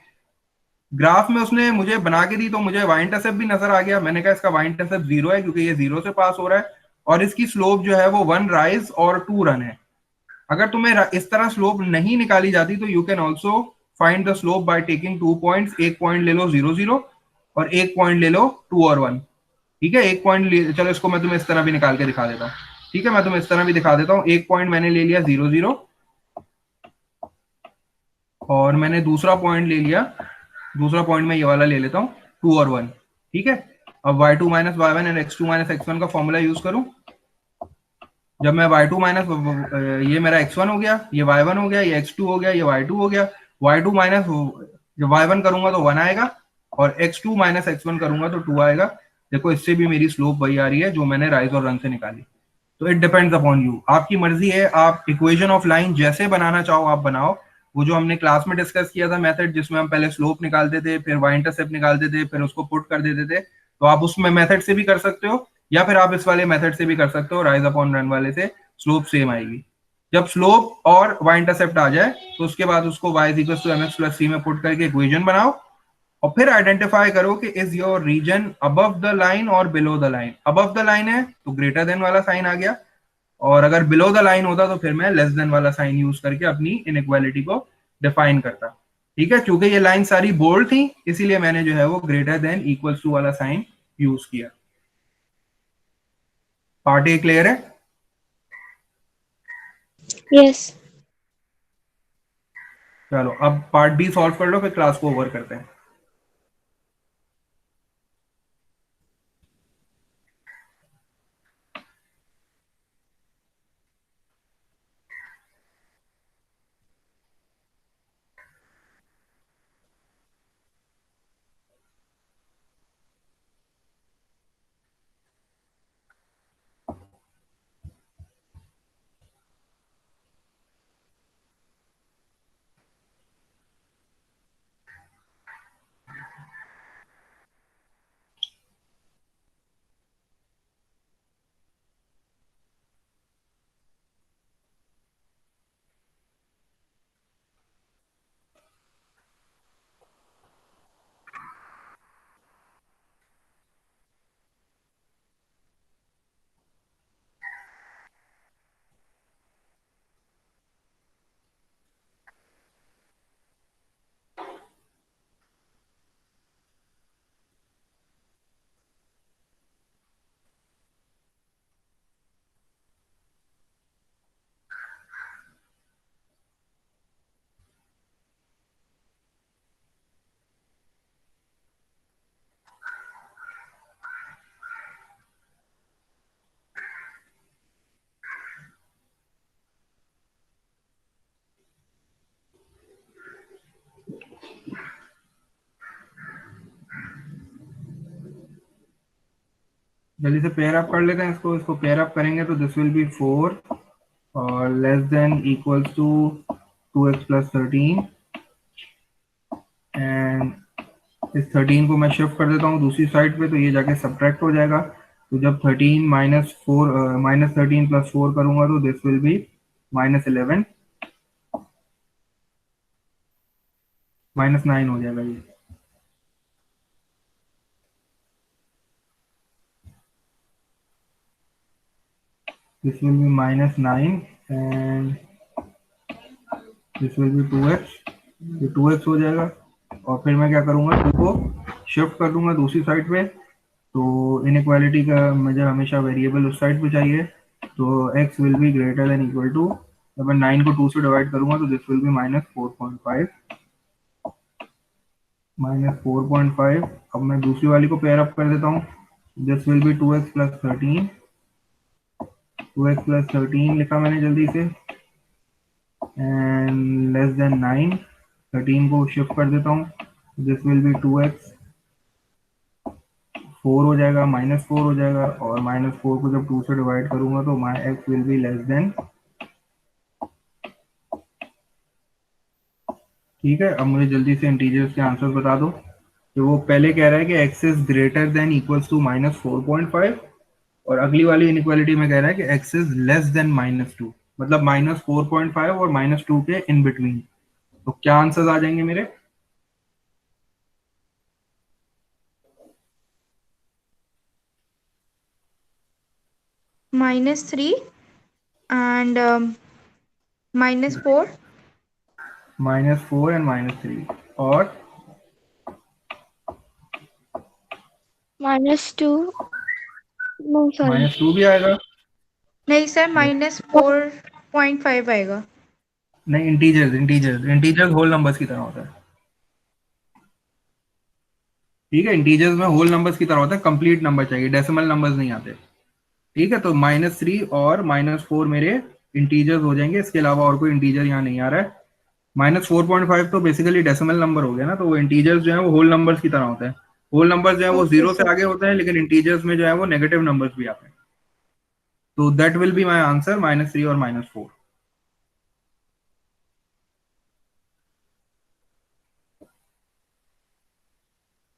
A: ग्राफ में उसने मुझे बना के दी तो मुझे वाई इंटरसेप्ट भी नजर आ गया। मैंने कहा इसका वाई इंटरसेप्ट 0 है, क्योंकि ये 0 से पास हो रहा है, और इसकी स्लोप जो है वो 1 राइज और 2 रन है। अगर तुम्हें इस तरह स्लोप नहीं निकाली जाती तो you can also find the slope by taking 2 points. एक पॉइंट ले लो 0 0 और एक पॉइंट ले लो 2 और 1, ठीक है। एक पॉइंट चलो इसको मैं तुम्हें इस तरह भी निकाल के दिखा देता हूँ, ठीक है। मैं तुम्हें इस तरह भी दिखा देता हूँ। एक पॉइंट मैंने ले लिया 0 0 और मैंने दूसरा पॉइंट ले लिया दूसरा पॉइंट मैं ये वाला ले लेता हूँ 2 और 1, ठीक है। अब y2 minus y1 and x2 minus x1 का फॉर्मूला यूज करूँ। जब मैं y2 माइनस ये मेरा x1 हो गया, ये y1 हो गया, ये x2 हो गया, ये y2 हो गया। y2 माइनस जब y1 करूंगा तो 1 आएगा और x2 माइनस x1 करूंगा तो 2 आएगा। देखो इससे भी मेरी स्लोप वही आ रही है जो मैंने राइज और रन से निकाली। तो इट डिपेंड्स अपॉन यू, आपकी मर्जी है, आप इक्वेशन ऑफ लाइन जैसे बनाना चाहो आप बनाओ। वो जो हमने क्लास में डिस्कस किया था मेथड, जिसमें हम पहले स्लोप निकालते थे, फिर वाई इंटरसेप्ट निकालते थे, फिर उसको पुट कर देते थे, तो आप उसमें मेथड से भी कर सकते हो या फिर आप इस वाले मेथड से भी कर सकते हो। राइज अपॉन रन वाले से स्लोप सेम आएगी। जब स्लोप और वाई इंटरसेप्ट आ जाए तो उसके बाद उसको y is equal to mx plus c में पुट करके इक्वेशन बनाओ और फिर आइडेंटिफाई करो कि is your region above the line और below the line. Above the line है तो ग्रेटर देन वाला साइन आ गया, और अगर बिलो द लाइन होता तो फिर मैं लेस देन वाला साइन यूज करके अपनी इनइक्वालिटी को डिफाइन करता। ठीक है, क्योंकि ये लाइन सारी बोल्ड थी इसीलिए मैंने जो है वो ग्रेटर देन इक्वल्स टू वाला साइन यूज किया। पार्ट ए क्लियर है?
B: Yes.
A: चलो अब पार्ट बी सॉल्व कर लो, फिर क्लास को ओवर करते हैं। जल्दी से पेयर अप कर लेते हैं इसको। इसको पेयर अप करेंगे तो दिस विल बी 4 और less than equals to 2x plus 13 and इस 13 को मैं शिफ्ट कर देता हूँ दूसरी साइड पे, तो ये जाके सब्ट्रैक्ट हो जाएगा। तो जब 13 माइनस 13 प्लस 4 करूंगा तो दिस विल बी -11 -9 हो जाएगा ये। This will B -9 and this will B 2x, ये 2x हो जाएगा। और फिर मैं क्या करूंगा, 2 को शिफ्ट कर दूंगा दूसरी साइड पे। तो इनइक्वालिटी का मुझे हमेशा वेरिएबल उस साइड पे चाहिए, तो x will be greater than equal to, जब मैं 9 को 2 से डिवाइड करूंगा तो दिस विल बी -4.5 -4.5। अब मैं दूसरी वाली को पेयर अप कर देता हूँ। This will B 2x plus 13, 2x plus 13 लिखा मैंने जल्दी से, एंड लेस देन 9। 13 को शिफ्ट कर देता हूँ, दिस विल बी 2x, 4 हो जाएगा, -4 हो जाएगा, और -4 को जब 2 से डिवाइड करूंगा तो माई x will be less then. ठीक है, अब मुझे जल्दी से इंटीजर्स के आंसर बता दो। तो वो पहले कह रहा है कि x is greater than equals to -4.5 और अगली वाली इनइक्वालिटी में कह रहा है कि x इज लेस देन -2, मतलब -4.5 और -2 के इन बिटवीन। तो क्या आंसर्स आ जाएंगे मेरे?
C: -3 and -4.
A: -4 एंड -3 और
B: -2. No, sorry.
A: -2 भी आएगा।
C: नहीं सर, -4.5 आएगा।
A: नहीं, इंटीजर्स होल नंबर्स की तरह होता है। ठीक है, इंटीजर्स में होल नंबर्स की तरह होता है, कंप्लीट नंबर चाहिए, डेसिमल नंबर्स नहीं आते। ठीक है, तो -3 और -4 मेरे इंटीजर्स हो जाएंगे, इसके अलावा और कोई इंटीजर यहाँ नहीं आ रहा है। -4.5 तो बेसिकली डेसिमल नंबर हो गया ना, तो वो इंटीजर्स जो है वो होल नंबर्स की तरह होते हैं। होल नंबर्स जो है वो
B: Okay,
A: 0 से
B: sir.
A: आगे होते हैं, लेकिन इंटीजर्स में जो है वो नेगेटिव नंबर्स भी आते हैं। तो that will be my answer, -3 और -4।